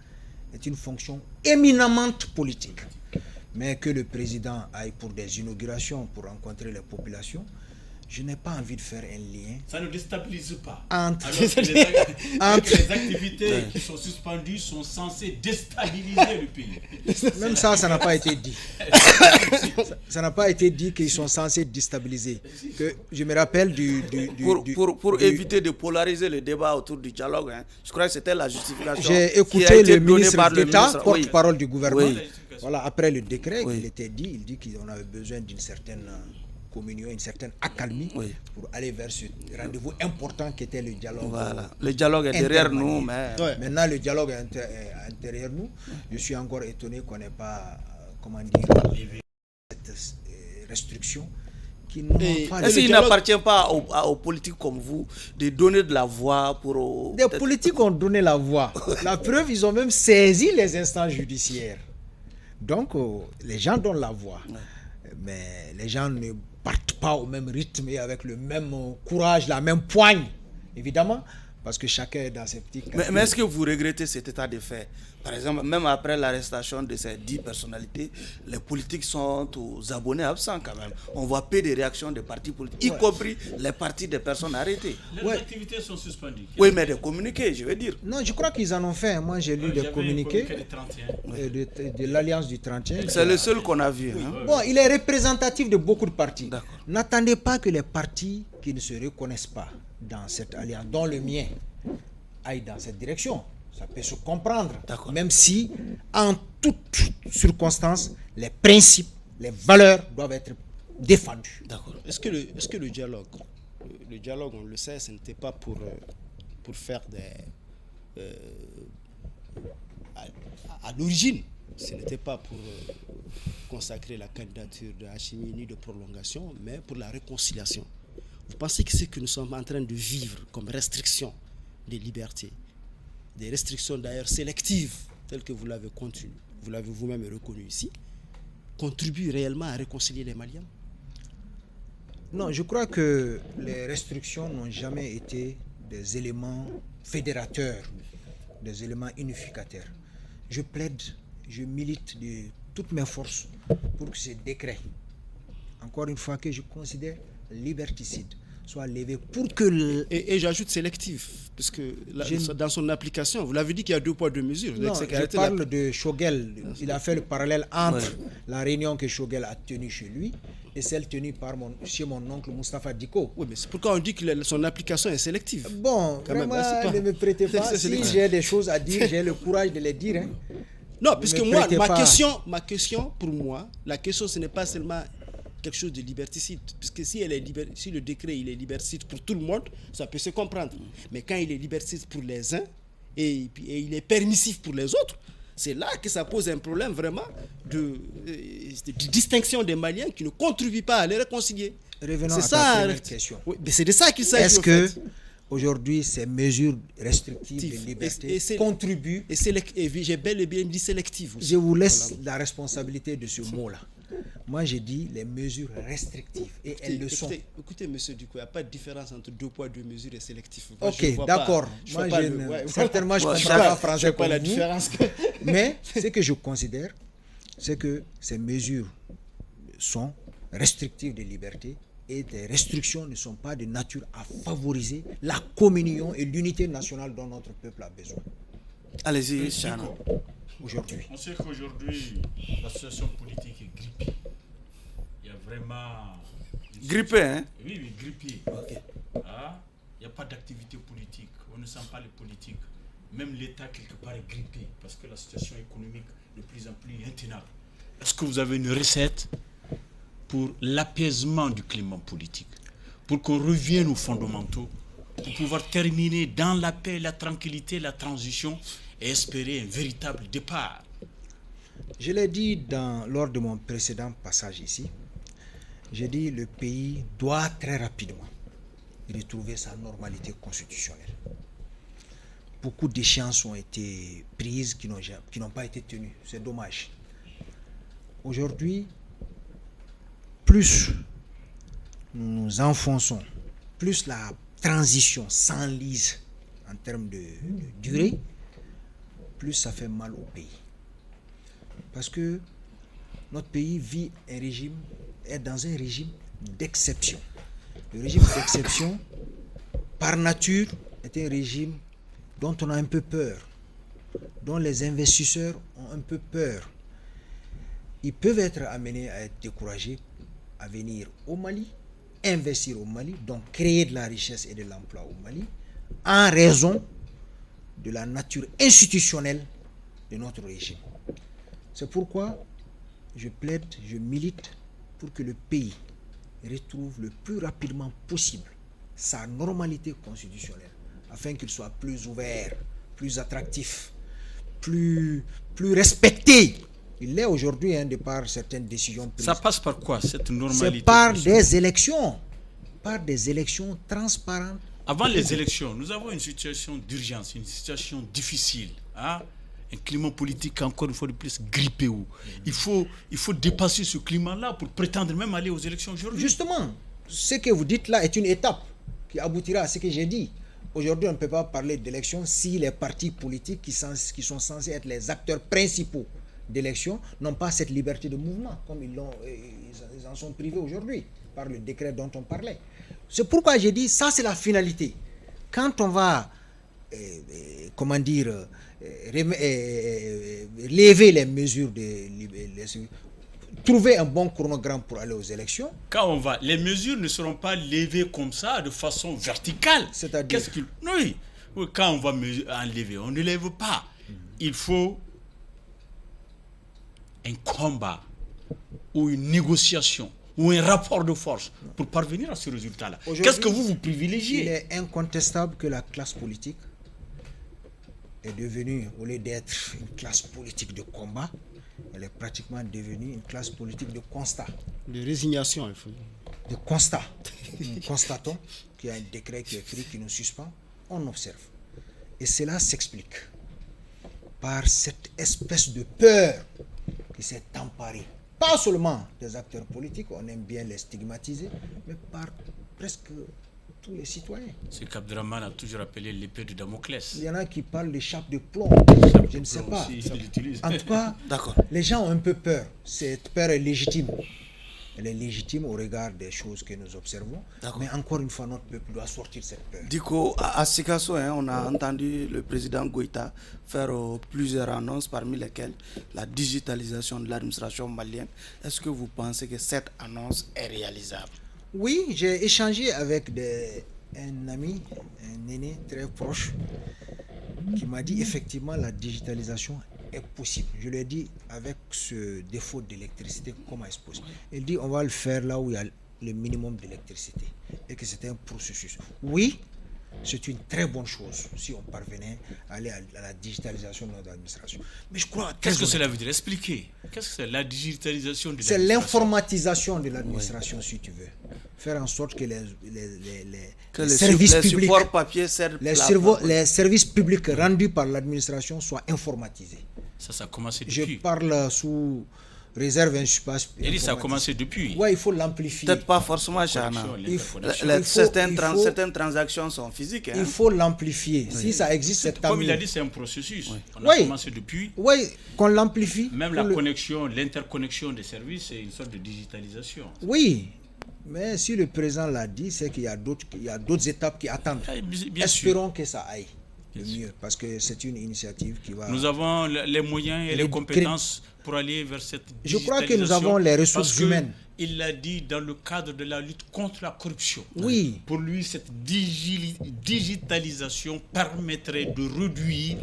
est une fonction éminemment politique. Mais que le président aille pour des inaugurations, pour rencontrer les populations, je n'ai pas envie de faire un lien. Ça ne déstabilise pas. Entre les activités qui sont suspendues sont censées déstabiliser le pays. Même ça n'a pas été dit. Ça n'a pas été dit qu'ils sont censés déstabiliser. Que je me rappelle Pour éviter de polariser le débat autour du dialogue, hein, je crois que c'était la justification. J'ai écouté le ministre d'État, porte-parole du gouvernement. Oui. Voilà, après le décret, il dit qu'on avait besoin d'une certaine communion, une certaine accalmie pour aller vers ce rendez-vous important qui était le dialogue. Voilà. Le dialogue est derrière nous, mais... Maintenant, le dialogue est derrière nous. Je suis encore étonné qu'on n'ait pas, cette restriction. Est-ce qu'il n'appartient pas aux politiques comme vous de donner de la voix pour... Des politiques ont donné la voix. La preuve, ils ont même saisi les instances judiciaires. Donc, les gens donnent la voix. Mais les gens ne partent pas au même rythme et avec le même courage, la même poigne, évidemment, parce que chacun est dans ses petits... Mais est-ce que vous regrettez cet état de fait? Par exemple, même après l'arrestation de ces 10 personnalités, les politiques sont aux abonnés absents quand même. On voit peu de réactions des partis politiques, y compris les partis des personnes arrêtées. Les activités sont suspendues. Oui, mais des communiqués, je veux dire. Non, je crois qu'ils en ont fait. Moi, j'ai lu des communiqués de l'Alliance du 31. C'est le seul qu'on a vu. Bon, il est représentatif de beaucoup de partis. N'attendez pas que les partis qui ne se reconnaissent pas dans cette alliance, dont le mien, aillent dans cette direction. Ça peut se comprendre, même si, en toutes circonstances, les principes, les valeurs doivent être défendus. Est-ce que le dialogue, on le sait, ce n'était pas pour faire des... à l'origine, ce n'était pas pour consacrer la candidature de Hachimi ni de prolongation, mais pour la réconciliation. Vous pensez que ce que nous sommes en train de vivre comme restriction des libertés, des restrictions d'ailleurs sélectives, telles que vous l'avez vous-même reconnu ici, contribuent réellement à réconcilier les Maliens? Non, je crois que les restrictions n'ont jamais été des éléments fédérateurs, des éléments unificateurs. Je plaide, je milite de toutes mes forces pour que ces décrets, encore une fois que je considère liberticide, soit levé pour que... Et j'ajoute sélectif, parce que dans son application, vous l'avez dit qu'il y a 2 poids 2 mesures. Non, je parle de Choguel. Il a fait le parallèle entre la réunion que Choguel a tenue chez lui et celle tenue chez mon oncle Moustapha Diko. Oui, mais c'est pourquoi on dit que son application est sélective. Bon, vraiment, ne me prêtez pas. Si j'ai des choses à dire, j'ai le courage de les dire. Hein. Non, puisque moi, ma question, pour moi, la question, ce n'est pas seulement quelque chose de liberticide, puisque si le décret il est liberticide pour tout le monde, ça peut se comprendre. Mais quand il est liberticide pour les uns et il est permissif pour les autres, c'est là que ça pose un problème vraiment de distinction des Maliens qui ne contribuent pas à les réconcilier. Revenons à ta première question. Oui, mais c'est de ça qu'il s'agit. Est-ce que aujourd'hui ces mesures restrictives de liberté contribuent et j'ai bel et bien dit sélectives aussi. Je vous laisse la responsabilité de ce mot-là. Moi, j'ai dit les mesures restrictives et elles le sont. Écoutez, monsieur Ducou, il n'y a pas de différence entre 2 poids 2 mesures et sélectif. Ok, d'accord. Certainement, je ne comprends pas français comme la vous. Différence. Mais ce que je considère, c'est que ces mesures sont restrictives de liberté et des restrictions ne sont pas de nature à favoriser la communion et l'unité nationale dont notre peuple a besoin. Allez-y, Chano. Aujourd'hui. On sait qu'aujourd'hui, la situation politique est grippée. Il y a vraiment... Grippé, hein? Oui, grippé. Okay. Ah, il n'y a pas d'activité politique. On ne sent pas les politiques. Même l'État, quelque part, est grippé parce que la situation économique est de plus en plus intenable. Est-ce que vous avez une recette pour l'apaisement du climat politique, pour qu'on revienne aux fondamentaux, pour pouvoir terminer dans la paix, la tranquillité, la transition et espérer un véritable départ. Je l'ai dit lors de mon précédent passage ici. J'ai dit le pays doit très rapidement retrouver sa normalité constitutionnelle. Beaucoup d'échéances ont été prises qui n'ont pas été tenues. C'est dommage. Aujourd'hui, plus nous nous enfonçons, plus la transition s'enlise en termes de durée, plus ça fait mal au pays. Parce que notre pays est dans un régime d'exception. Le régime d'exception, par nature, est un régime dont on a un peu peur, dont les investisseurs ont un peu peur. Ils peuvent être amenés à être découragés, à venir au Mali, investir au Mali, donc créer de la richesse et de l'emploi au Mali, en raison de la nature institutionnelle de notre régime. C'est pourquoi je plaide, je milite pour que le pays retrouve le plus rapidement possible sa normalité constitutionnelle, afin qu'il soit plus ouvert, plus attractif, plus respecté. Il l'est aujourd'hui, de par certaines décisions prises. Ça passe par quoi, cette normalité? C'est par des élections transparentes. Avant les élections, nous avons une situation d'urgence, une situation difficile. Un climat politique, encore une fois de plus, grippé. Il faut dépasser ce climat-là pour prétendre même aller aux élections aujourd'hui. Justement, ce que vous dites là est une étape qui aboutira à ce que j'ai dit. Aujourd'hui, on ne peut pas parler d'élections si les partis politiques qui sont censés être les acteurs principaux d'élections n'ont pas cette liberté de mouvement, comme ils en sont privés aujourd'hui par le décret dont on parlait. C'est pourquoi j'ai dit, ça c'est la finalité. Quand on va, lever les mesures trouver un bon chronogramme pour aller aux élections. Quand on va, les mesures ne seront pas levées comme ça, de façon verticale. C'est-à-dire oui, quand on va enlever, on ne lève pas. Il faut un combat ou une négociation ou un rapport de force pour parvenir à ce résultat-là. Qu'est-ce que vous privilégiez? Il est incontestable que la classe politique est devenue, au lieu d'être une classe politique de combat, elle est pratiquement devenue une classe politique de constat. De résignation, il faut dire. De constat. Nous constatons qu'il y a un décret qui est pris, qui nous suspend, on observe. Et cela s'explique par cette espèce de peur qui s'est emparée, pas seulement des acteurs politiques, on aime bien les stigmatiser, mais par presque tous les citoyens. Ce qu'Abdraman a toujours appelé l'épée de Damoclès. Il y en a qui parlent de chape de plomb, je ne sais pas. En tout cas, les gens ont un peu peur. Cette peur est légitime. Elle est légitime au regard des choses que nous observons. Mais encore une fois, notre peuple doit sortir de cette peur. Diko, à Sikasso, on a entendu le président Goïta faire plusieurs annonces, parmi lesquelles la digitalisation de l'administration malienne. Est-ce que vous pensez que cette annonce est réalisable? Oui, j'ai échangé avec un ami, un aîné très proche, qui m'a dit effectivement la digitalisation est possible. Je lui ai dit, avec ce défaut d'électricité, comment est-ce possible? Il dit, on va le faire là où il y a le minimum d'électricité et que c'était un processus. Oui, c'est une très bonne chose si on parvenait à aller à la digitalisation de notre administration. Mais je crois... Qu'est-ce que cela veut dire? Expliquez. Qu'est-ce que c'est la digitalisation de l'administration? C'est l'informatisation de l'administration, si tu veux. Faire en sorte que les services publics, les services publics rendus par l'administration soient informatisés. Ça a commencé depuis. Je parle sous réserve, je ne suis pas... Ça a commencé depuis. Oui, il faut l'amplifier. Peut-être pas forcément, Chana. Certaines transactions sont physiques. Il faut l'amplifier. Oui. Si ça existe, c'est comme il a dit, c'est un processus. Oui. On a commencé depuis. Oui, qu'on l'amplifie. Même la connexion, l'interconnexion des services, c'est une sorte de digitalisation. Oui. Mais si le président l'a dit, c'est qu'il y a d'autres étapes qui attendent. Espérons que ça aille le mieux, parce que c'est une initiative qui va... Nous avons les moyens et les compétences pour aller vers cette digitalisation. Je crois que nous avons les ressources humaines. Il l'a dit dans le cadre de la lutte contre la corruption. Oui. Pour lui, cette digitalisation permettrait de réduire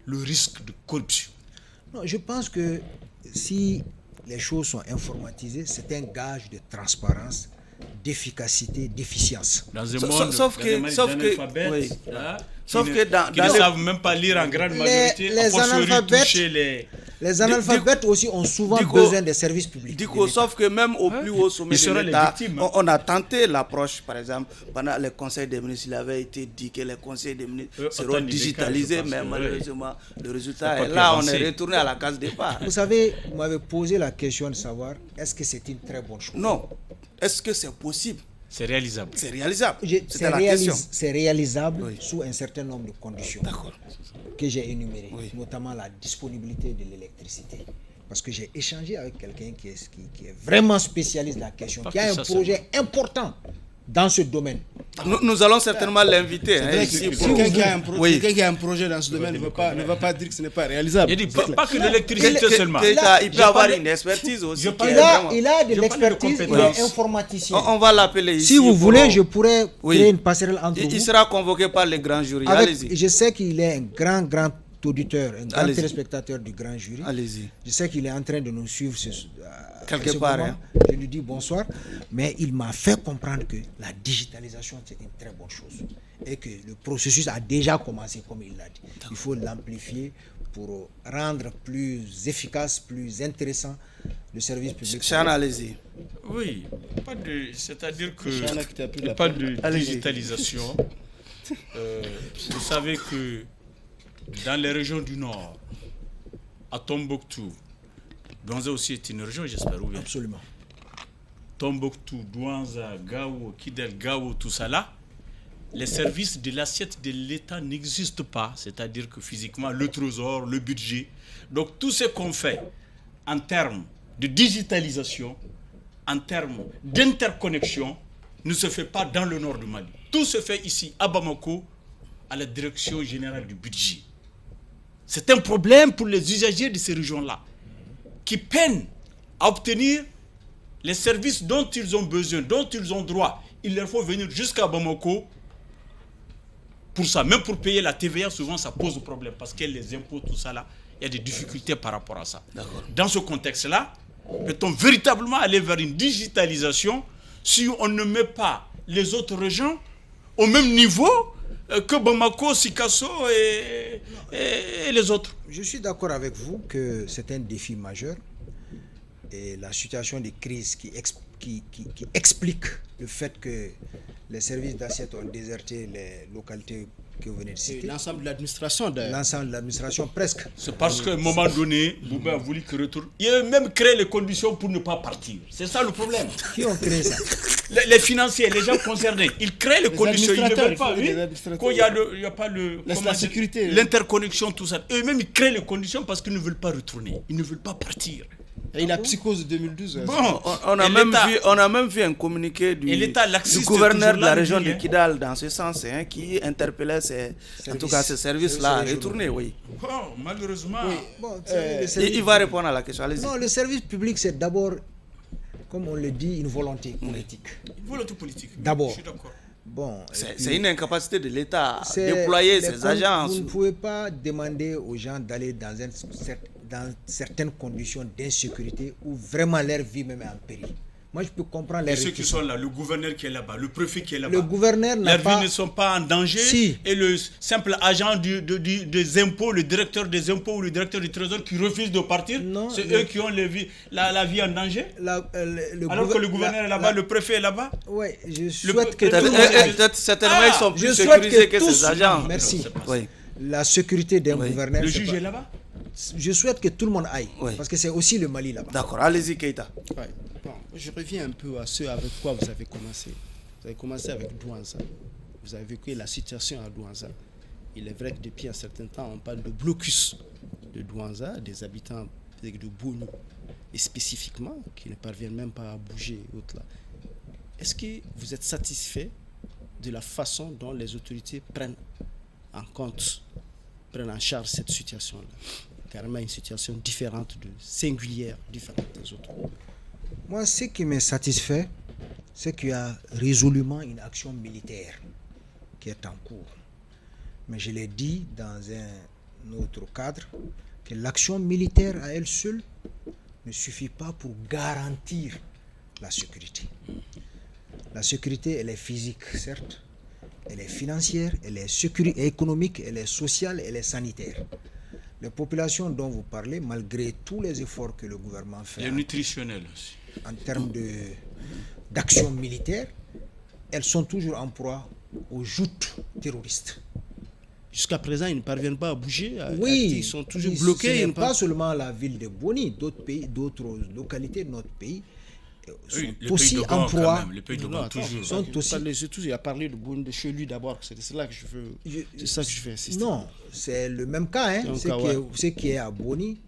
le risque de corruption. Non, je pense que si les choses sont informatisées, c'est un gage de transparence, d'efficacité, d'efficience. Dans un monde sauf que qui ne savent même pas lire en grande majorité, les analphabètes aussi ont souvent besoin des services publics. Sauf que même au plus haut sommet de l'État, on a tenté l'approche, par exemple, pendant les conseils des ministres, il avait été dit que les conseils des ministres seront digitalisés, mais malheureusement, le résultat est là, on est retourné à la case départ. Vous savez, vous m'avez posé la question de savoir, est-ce que c'est une très bonne chose? Non. Est-ce que c'est possible? C'est réalisable. C'est réalisable. C'était la question. C'est réalisable sous un certain nombre de conditions que j'ai énumérées, notamment la disponibilité de l'électricité. Parce que j'ai échangé avec quelqu'un qui est vraiment spécialiste de la question, qui a un projet important dans ce domaine. Nous allons certainement l'inviter. Quelqu'un qui a un projet dans ce domaine ne va pas dire que ce n'est pas réalisable. Je dis pas que l'électricité seulement. Il peut avoir une expertise aussi. Il a de l'expertise, il est informaticien. On va l'appeler ici. Si vous voulez, je pourrais créer une passerelle entre vous. Il sera convoqué par les grands jurys. Allez-y. Je sais qu'il est un grand auditeur, un grand téléspectateur du grand jury. Allez-y. Je sais qu'il est en train de nous suivre quelque part. Je lui dis bonsoir, mais il m'a fait comprendre que la digitalisation c'est une très bonne chose et que le processus a déjà commencé comme il l'a dit. Il faut l'amplifier pour rendre plus efficace, plus intéressant le service public. Chana, allez-y. Oui, c'est-à-dire que pas de digitalisation. Vous savez que dans les régions du Nord, à Tombouctou, Douanza aussi est une région, j'espère, ou bien? Absolument. Tombouctou, Douanza, Gao, Kidal, Gao, tout ça là, les services de l'assiette de l'État n'existent pas, c'est-à-dire que physiquement, le trésor, le budget. Donc tout ce qu'on fait en termes de digitalisation, en termes d'interconnexion, ne se fait pas dans le nord du Mali. Tout se fait ici, à Bamako, à la direction générale du budget. C'est un problème pour les usagers de ces régions-là, qui peinent à obtenir les services dont ils ont besoin, dont ils ont droit. Il leur faut venir jusqu'à Bamako pour ça. Même pour payer la TVA, souvent ça pose problème parce que les impôts, tout ça là, il y a des difficultés par rapport à ça. Dans ce contexte-là, peut-on véritablement aller vers une digitalisation si on ne met pas les autres régions au même niveau que Bamako, Sikasso et les autres? Je suis d'accord avec vous que c'est un défi majeur et la situation de crise qui explique le fait que les services d'assiette ont déserté les localités que vous venez de citer. L'ensemble de l'administration d'ailleurs. L'ensemble de l'administration presque. C'est parce qu'à un moment donné, Boubé a voulu qu'il retourne. Il a même créé les conditions pour ne pas partir. C'est ça le problème. Qui ont créé ça? Les financiers, les gens concernés, ils créent les conditions. Ils ne veulent pas, quand il n'y a pas la sécurité, l'interconnexion, tout ça. Eux-mêmes, ils créent les conditions parce qu'ils ne veulent pas retourner. Ils ne veulent pas partir. Et la psychose de 2012. Bon, on a même vu un communiqué du gouverneur de la région de Kidal dans ce sens, qui interpellait ces services-là à retourner, oui. Bon, malheureusement. Oui. Bon, il va répondre à la question. Allez-y. Non, le service public, c'est d'abord, comme on le dit, une volonté politique. Une volonté politique. D'abord. Je suis d'accord. Bon, c'est une incapacité de l'État à déployer ses agences. Vous ne pouvez pas demander aux gens d'aller dans certaines conditions d'insécurité où vraiment leur vie même est en péril. Moi, je peux comprendre les ceux qui sont là, le gouverneur qui est là-bas, le préfet qui est là-bas. Le gouverneur n'a pas... Leurs vies ne sont pas en danger. Si. Et le simple agent des impôts, le directeur des impôts ou le directeur du trésor qui refuse de partir, c'est eux qui ont la vie en danger. Alors que le gouverneur est là-bas, le préfet est là-bas. Oui, je souhaite que... Certainement, ils sont plus sécurisés que ces agents. Merci. La sécurité d'un gouverneur... Le juge est là-bas. Je souhaite que tout le monde aille, parce que c'est aussi le Mali là-bas. D'accord, allez-y Keïta. Ouais. Bon, je reviens un peu à ce avec quoi vous avez commencé. Vous avez commencé avec Douanza. Vous avez vécu la situation à Douanza. Il est vrai que depuis un certain temps, on parle de blocus de Douanza, des habitants de Bounou, et spécifiquement, qui ne parviennent même pas à bouger. Est-ce que vous êtes satisfait de la façon dont les autorités prennent en charge cette situation-là? Carrément une situation différente, singulière, différente des autres. Moi, ce qui me satisfait, c'est qu'il y a résolument une action militaire qui est en cours. Mais je l'ai dit dans un autre cadre, que l'action militaire à elle seule ne suffit pas pour garantir la sécurité. La sécurité, elle est physique, certes, elle est financière, elle est économique, elle est sociale, elle est sanitaire. Les populations dont vous parlez, malgré tous les efforts que le gouvernement fait et nutritionnel aussi, en termes d'action militaire, elles sont toujours en proie aux joutes terroristes. Jusqu'à présent, ils ne parviennent pas à bouger. Oui, ils sont toujours bloqués. Ce n'est pas seulement la ville de Boni, d'autres localités de notre pays sont aussi en proie. Le pays de Gabon, toujours. Sont aussi... Il a parlé de Boni, de chez lui d'abord. C'est là que je veux. C'est ça que je veux insister. Non, c'est le même cas. Hein. Ce qui est à Boni,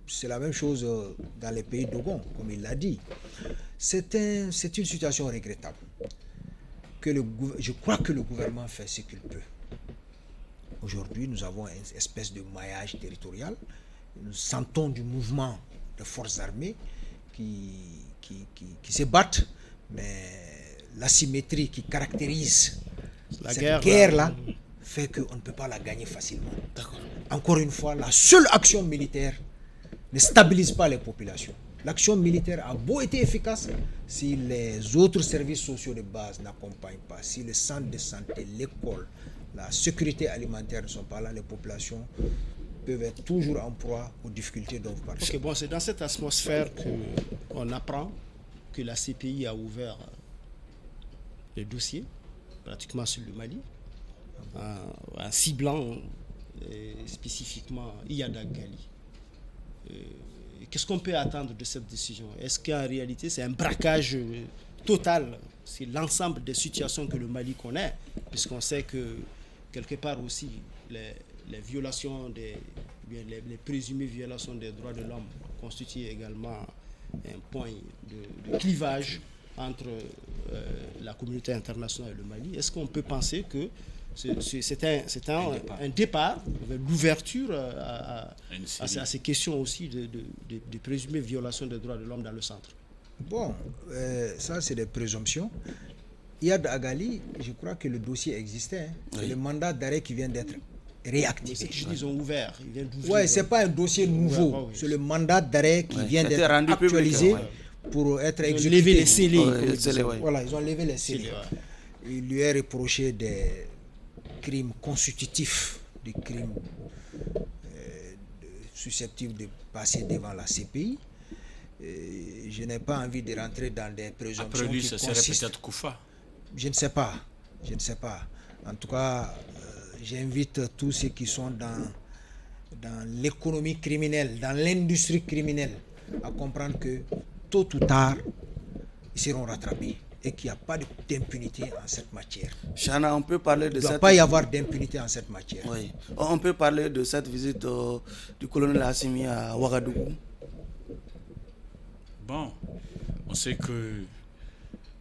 c'est la même chose dans les pays d'Ogon, comme il l'a dit. C'est une situation regrettable. Je crois que le gouvernement fait ce qu'il peut. Aujourd'hui, nous avons une espèce de maillage territorial. Nous sentons du mouvement de forces armées qui se battent, mais l'asymétrie qui caractérise cette guerre-là fait qu'on ne peut pas la gagner facilement. Encore une fois, la seule action militaire ne stabilise pas les populations. L'action militaire a beau être efficace, si les autres services sociaux de base n'accompagnent pas, si le centre de santé, l'école, la sécurité alimentaire ne sont pas là, les populations peuvent être toujours en proie aux difficultés dont vous parlez. Okay, bon, c'est dans cette atmosphère qu'on apprend que la CPI a ouvert le dossier, pratiquement sur le Mali, en ciblant spécifiquement Iyad Agali. Qu'est-ce qu'on peut attendre de cette décision? Est-ce qu'en réalité c'est un braquage total? C'est l'ensemble des situations que le Mali connaît, puisqu'on sait que quelque part aussi les violations les présumées violations des droits de l'homme constituent également un point de clivage entre la communauté internationale et le Mali. Est-ce qu'on peut penser que c'est un départ vers l'ouverture à ces questions aussi de présumées violations des droits de l'homme dans le centre? Bon, ça c'est des présomptions. Iyad Agali, je crois que le dossier existait. Oui. C'est le mandat d'arrêt qui vient d'être réactivé. Ils ont ouvert. Oui, ce n'est pas un dossier nouveau. C'est le mandat d'arrêt qui vient d'être actualisé pour être exécuté. Ils ont levé les scellés. Voilà, ils ont levé les scellés. Il lui est reproché des crimes constitutifs, des crimes susceptibles de passer devant la CPI. Je n'ai pas envie de rentrer dans des présomptions. Après lui, ce serait peut-être Koufa. Je ne sais pas. En tout cas, j'invite tous ceux qui sont dans l'économie criminelle, dans l'industrie criminelle, à comprendre que tôt ou tard, ils seront rattrapés et qu'il n'y a pas d'impunité en cette matière. Chana, on peut parler de Il ne doit pas y avoir d'impunité en cette matière. Oui. On peut parler de cette visite du colonel Assimi à Ouagadougou. Bon, on sait que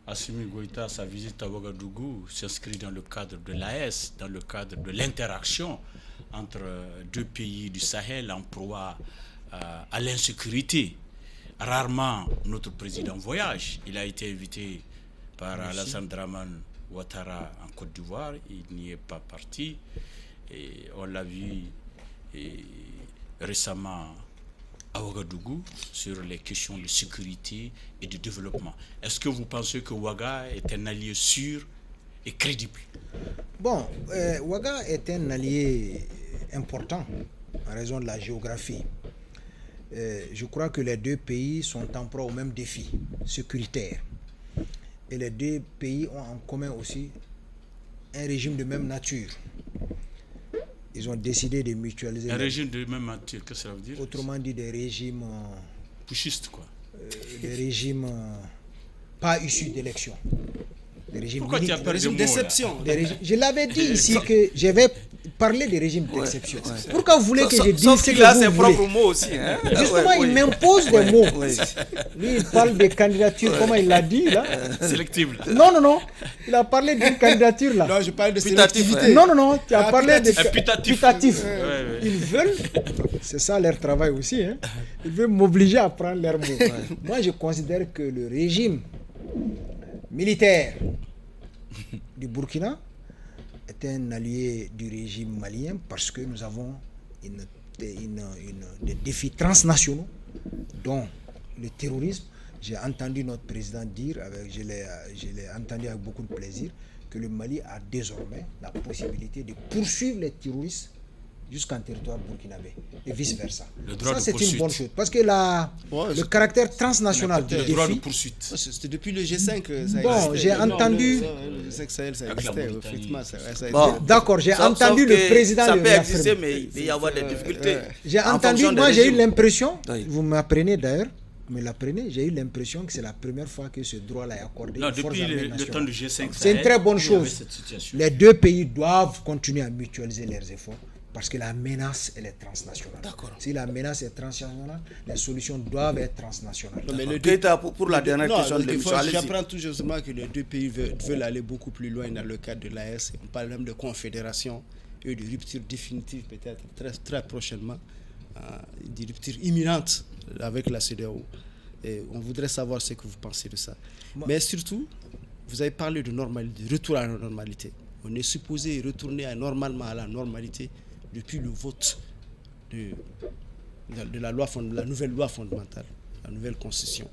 Assimi Goïta, sa visite à Ouagadougou s'inscrit dans le cadre de l'AES, dans le cadre de l'interaction entre deux pays du Sahel en proie à l'insécurité. Rarement notre président voyage. Il a été invité par Alassane Dramane Ouattara en Côte d'Ivoire. Il n'y est pas parti. Et on l'a vu récemment à Ouagadougou sur les questions de sécurité et de développement. Est-ce que vous pensez que Ouaga est un allié sûr et crédible? Bon, Ouaga est un allié important en raison de la géographie. Je crois que les deux pays sont en proie au même défi sécuritaire. Et les deux pays ont en commun aussi un régime de même nature. Ils ont décidé de mutualiser. Un régime de même nature, qu'est-ce que ça veut dire? Autrement dit, des régimes. Pushistes, quoi. Des régimes pas issus d'élections. Des régimes. Pourquoi tu as peur de d'exception? Je l'avais dit ici que je vais parler des régimes d'exception. Pourquoi vous voulez que je dise ce que vous voulez? Sauf qu'il a ses propres mots aussi. Hein? Justement, il m'impose des mots. Lui, il parle des candidatures, comment il l'a dit là? Sélectible. Non. Il a parlé d'une candidature là. Non, je parle de sélectivité. Non, tu as parlé de putatif. Ils veulent, c'est ça leur travail aussi, hein? Ils veulent m'obliger à prendre leurs mots. Moi, je considère que le régime militaire du Burkina est un allié du régime malien parce que nous avons des défis transnationaux dont le terrorisme. j'ai entendu notre président dire, je l'ai entendu avec beaucoup de plaisir, que le Mali a désormais la possibilité de poursuivre les terroristes jusqu'en territoire burkinabé et vice-versa. Ça, c'est une bonne chose. Parce que le caractère transnational du droit de défi... poursuite. C'était depuis le G5 que ça existait. Bon, j'ai entendu... Le G5 Sahel, ça existait, effectivement. Bon, d'accord, j'ai entendu le président... Ça peut exister, mais il peut y avoir des difficultés. J'ai entendu, moi j'ai eu l'impression, vous m'apprenez d'ailleurs, j'ai eu l'impression que c'est la première fois que ce droit-là est accordé. Non, depuis le temps du G5 c'est une très bonne chose. Les deux pays doivent continuer à mutualiser leurs efforts parce que la menace, elle est transnationale. D'accord. Si la menace est transnationale, les solutions doivent être transnationales. Non, mais pour la dernière question de l'émission, j'apprends tout justement que les deux pays veulent aller beaucoup plus loin dans le cadre de l'AES. On parle même de confédération et de rupture définitive peut-être très, très prochainement, de rupture imminente avec la CEDEAO. Et on voudrait savoir ce que vous pensez de ça. Mais surtout, vous avez parlé de normalité, de retour à la normalité. On est supposé retourner normalement à la normalité depuis le vote de la nouvelle loi fondamentale, la nouvelle constitution.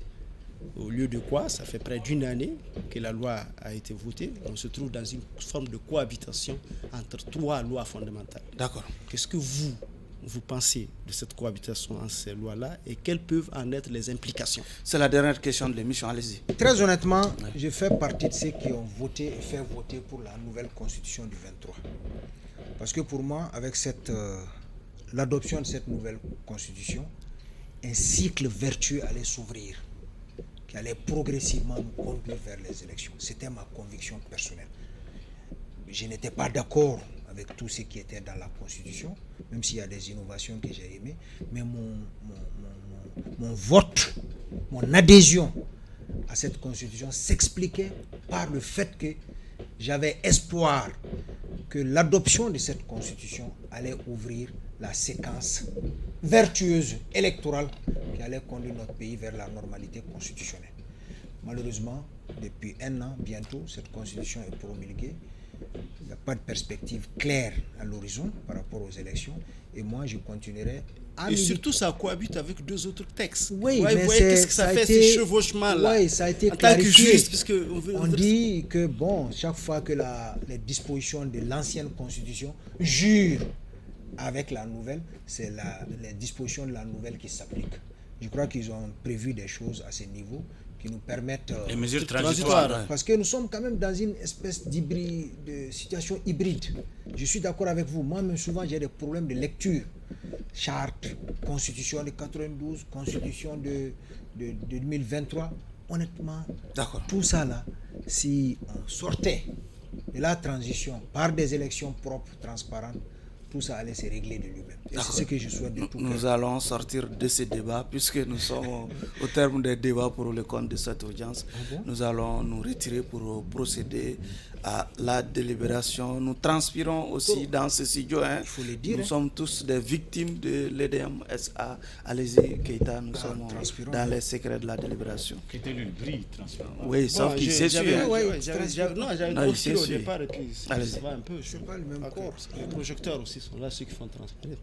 Au lieu de quoi, ça fait près d'une année que la loi a été votée. On se trouve dans une forme de cohabitation entre trois lois fondamentales. D'accord. Qu'est-ce que vous pensez de cette cohabitation entre ces lois-là et quelles peuvent en être les implications? C'est la dernière question de l'émission, allez-y. Très honnêtement, je fais partie de ceux qui ont voté et fait voter pour la nouvelle constitution du 23. Parce que pour moi, avec l'adoption de cette nouvelle constitution, un cycle vertueux allait s'ouvrir, qui allait progressivement nous conduire vers les élections. C'était ma conviction personnelle. Je n'étais pas d'accord avec tout ce qui était dans la Constitution, même s'il y a des innovations que j'ai aimées, mais mon vote, mon adhésion à cette Constitution s'expliquait par le fait que j'avais espoir que l'adoption de cette Constitution allait ouvrir la séquence vertueuse électorale qui allait conduire notre pays vers la normalité constitutionnelle. Malheureusement, depuis 1 an, bientôt, cette Constitution est promulguée. Il n'y a pas de perspective claire à l'horizon par rapport aux élections. Et moi, je continuerai à... Et surtout, ça cohabite avec 2 autres textes. Oui, ouais, mais vous voyez qu'est-ce que ça fait, ces chevauchements-là? Oui, ça a été en tant que clarifié. juriste, puisque on dit que, bon, chaque fois que les dispositions de l'ancienne Constitution jurent avec la nouvelle, c'est les dispositions de la nouvelle qui s'appliquent. Je crois qu'ils ont prévu des choses à ce niveau qui nous permettent... les mesures transitoires. Parce que nous sommes quand même dans une espèce de situation hybride. Je suis d'accord avec vous. Moi-même, souvent, j'ai des problèmes de lecture. Charte, Constitution de 92, Constitution de 2023. Honnêtement, tout ça là, si on sortait de la transition par des élections propres, transparentes, tout ça allait se régler de lui-même. Et c'est ce que je souhaite de tout cœur. Nous allons sortir de ce débat, puisque nous sommes au terme des débats pour le compte de cette audience. Nous allons nous retirer pour procéder à la délibération. Nous transpirons aussi dans ce studio. Il faut le dire. Nous sommes tous des victimes de l'EDM-SA. Allez-y, Keita, nous sommes dans les secrets de la délibération. Keita, le bris transpirant. Oui, sauf qu'il s'est su. J'avais compris au départ et puis ça va un peu. Je ne sais pas le même corps. Les projecteurs aussi sont là, ceux qui font transpirer.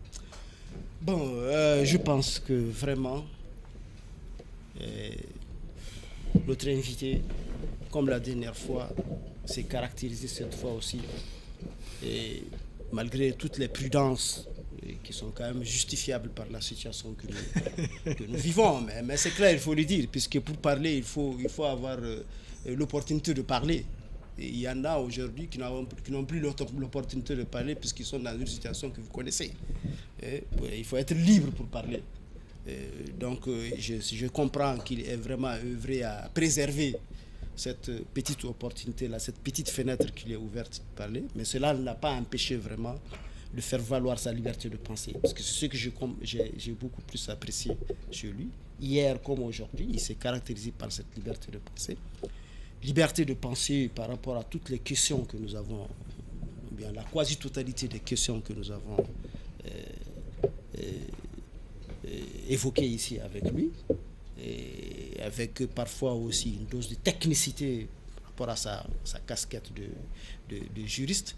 Bon, je pense que vraiment, notre invité, comme la dernière fois, s'est caractérisé cette fois aussi. Et malgré toutes les prudences qui sont quand même justifiables par la situation que nous vivons, mais c'est clair, il faut le dire, puisque pour parler, il faut avoir l'opportunité de parler. Et il y en a aujourd'hui qui n'ont plus l'opportunité de parler puisqu'ils sont dans une situation que vous connaissez. Il faut être libre pour parler. Donc je comprends qu'il est vraiment œuvré à préserver cette petite opportunité-là, cette petite fenêtre qu'il est ouverte de parler. Mais cela ne l'a pas empêché vraiment de faire valoir sa liberté de penser. Parce que c'est ce que j'ai beaucoup plus apprécié chez lui. Hier comme aujourd'hui, il s'est caractérisé par cette liberté de penser. Liberté de penser par rapport à toutes les questions que nous avons, ou bien la quasi-totalité des questions que nous avons évoquées ici avec lui, et avec parfois aussi une dose de technicité par rapport à sa casquette de juriste.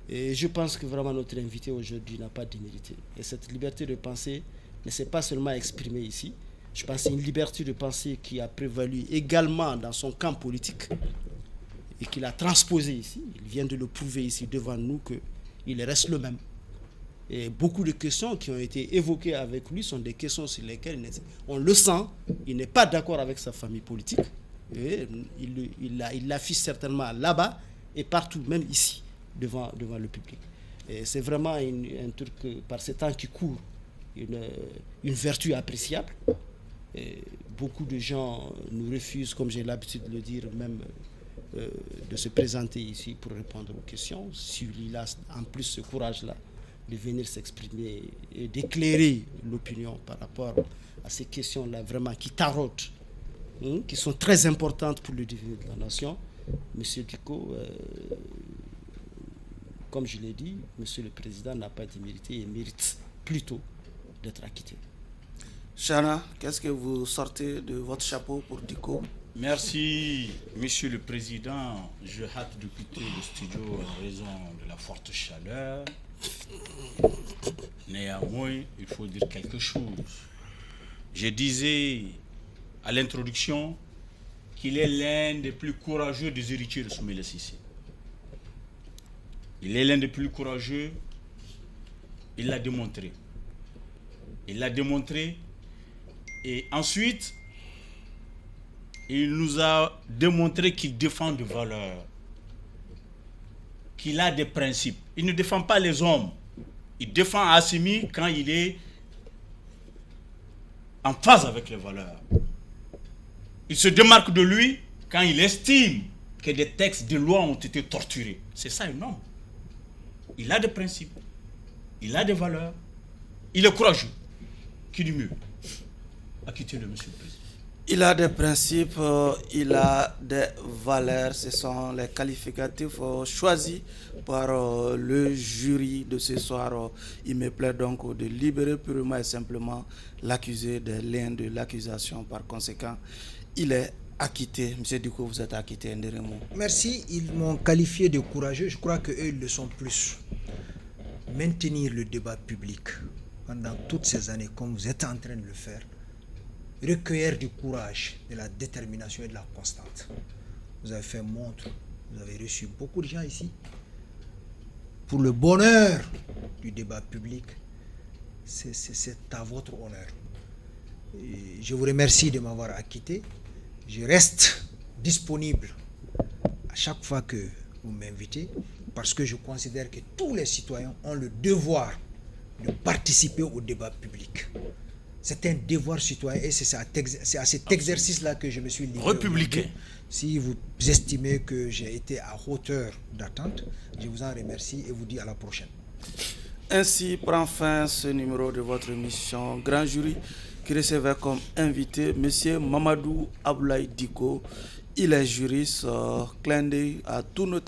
Et je pense que vraiment notre invité aujourd'hui n'a pas d'humilité. Et cette liberté de penser ne s'est pas seulement exprimée ici, Je pense que c'est une liberté de penser qui a prévalu également dans son camp politique et qu'il a transposé ici. Il vient de le prouver ici devant nous qu'il reste le même. Et beaucoup de questions qui ont été évoquées avec lui sont des questions sur lesquelles on le sent, il n'est pas d'accord avec sa famille politique. Et il l'affiche certainement là-bas et partout, même ici, devant le public. Et c'est vraiment un truc, par ces temps qui courent, une vertu appréciable. Et beaucoup de gens nous refusent, comme j'ai l'habitude de le dire, même de se présenter ici pour répondre aux questions. S'il a en plus ce courage-là de venir s'exprimer et d'éclairer l'opinion par rapport à ces questions-là vraiment qui tarautent, qui sont très importantes pour le devenir de la nation. Monsieur Diko, comme je l'ai dit, Monsieur le Président n'a pas démérité et mérite plutôt d'être acquitté. Chana, qu'est-ce que vous sortez de votre chapeau pour Diko? Merci, Monsieur le Président. Je hâte de quitter le studio en raison de la forte chaleur. Néanmoins, il faut dire quelque chose. Je disais à l'introduction qu'il est l'un des plus courageux des héritiers de Soumaïla Cissé. Il est l'un des plus courageux. Il l'a démontré. Il l'a démontré. Et ensuite, il nous a démontré qu'il défend des valeurs, qu'il a des principes. Il ne défend pas les hommes. Il défend Assimi quand il est en phase avec les valeurs. Il se démarque de lui quand il estime que des textes de loi ont été torturés. C'est ça un homme. Il a des principes. Il a des valeurs. Il est courageux. Qui dit mieux? Acquittez-le, Monsieur le Président. Il a des principes, il a des valeurs. Ce sont les qualificatifs choisis par le jury de ce soir. Il me plaît donc de libérer purement et simplement l'accusé des liens de l'accusation. Par conséquent, il est acquitté. Monsieur Diko, vous êtes acquitté, Nderemo. Merci, ils m'ont qualifié de courageux. Je crois qu'eux, ils le sont plus. Maintenir le débat public pendant toutes ces années, comme vous êtes en train de le faire, recueillir du courage, de la détermination et de la constante. Vous avez fait montre, vous avez reçu beaucoup de gens ici. Pour le bonheur du débat public, c'est à votre honneur. Et je vous remercie de m'avoir acquitté. Je reste disponible à chaque fois que vous m'invitez, parce que je considère que tous les citoyens ont le devoir de participer au débat public. C'est un devoir citoyen et c'est à cet exercice-là que je me suis livré. Républicain. Si vous estimez que j'ai été à hauteur d'attente, je vous en remercie et vous dis à la prochaine. Ainsi prend fin ce numéro de votre émission Grand Jury qui recevait comme invité M. Mamadou Aboulaye Diko. Il est juriste. Clin d'œil à tous nos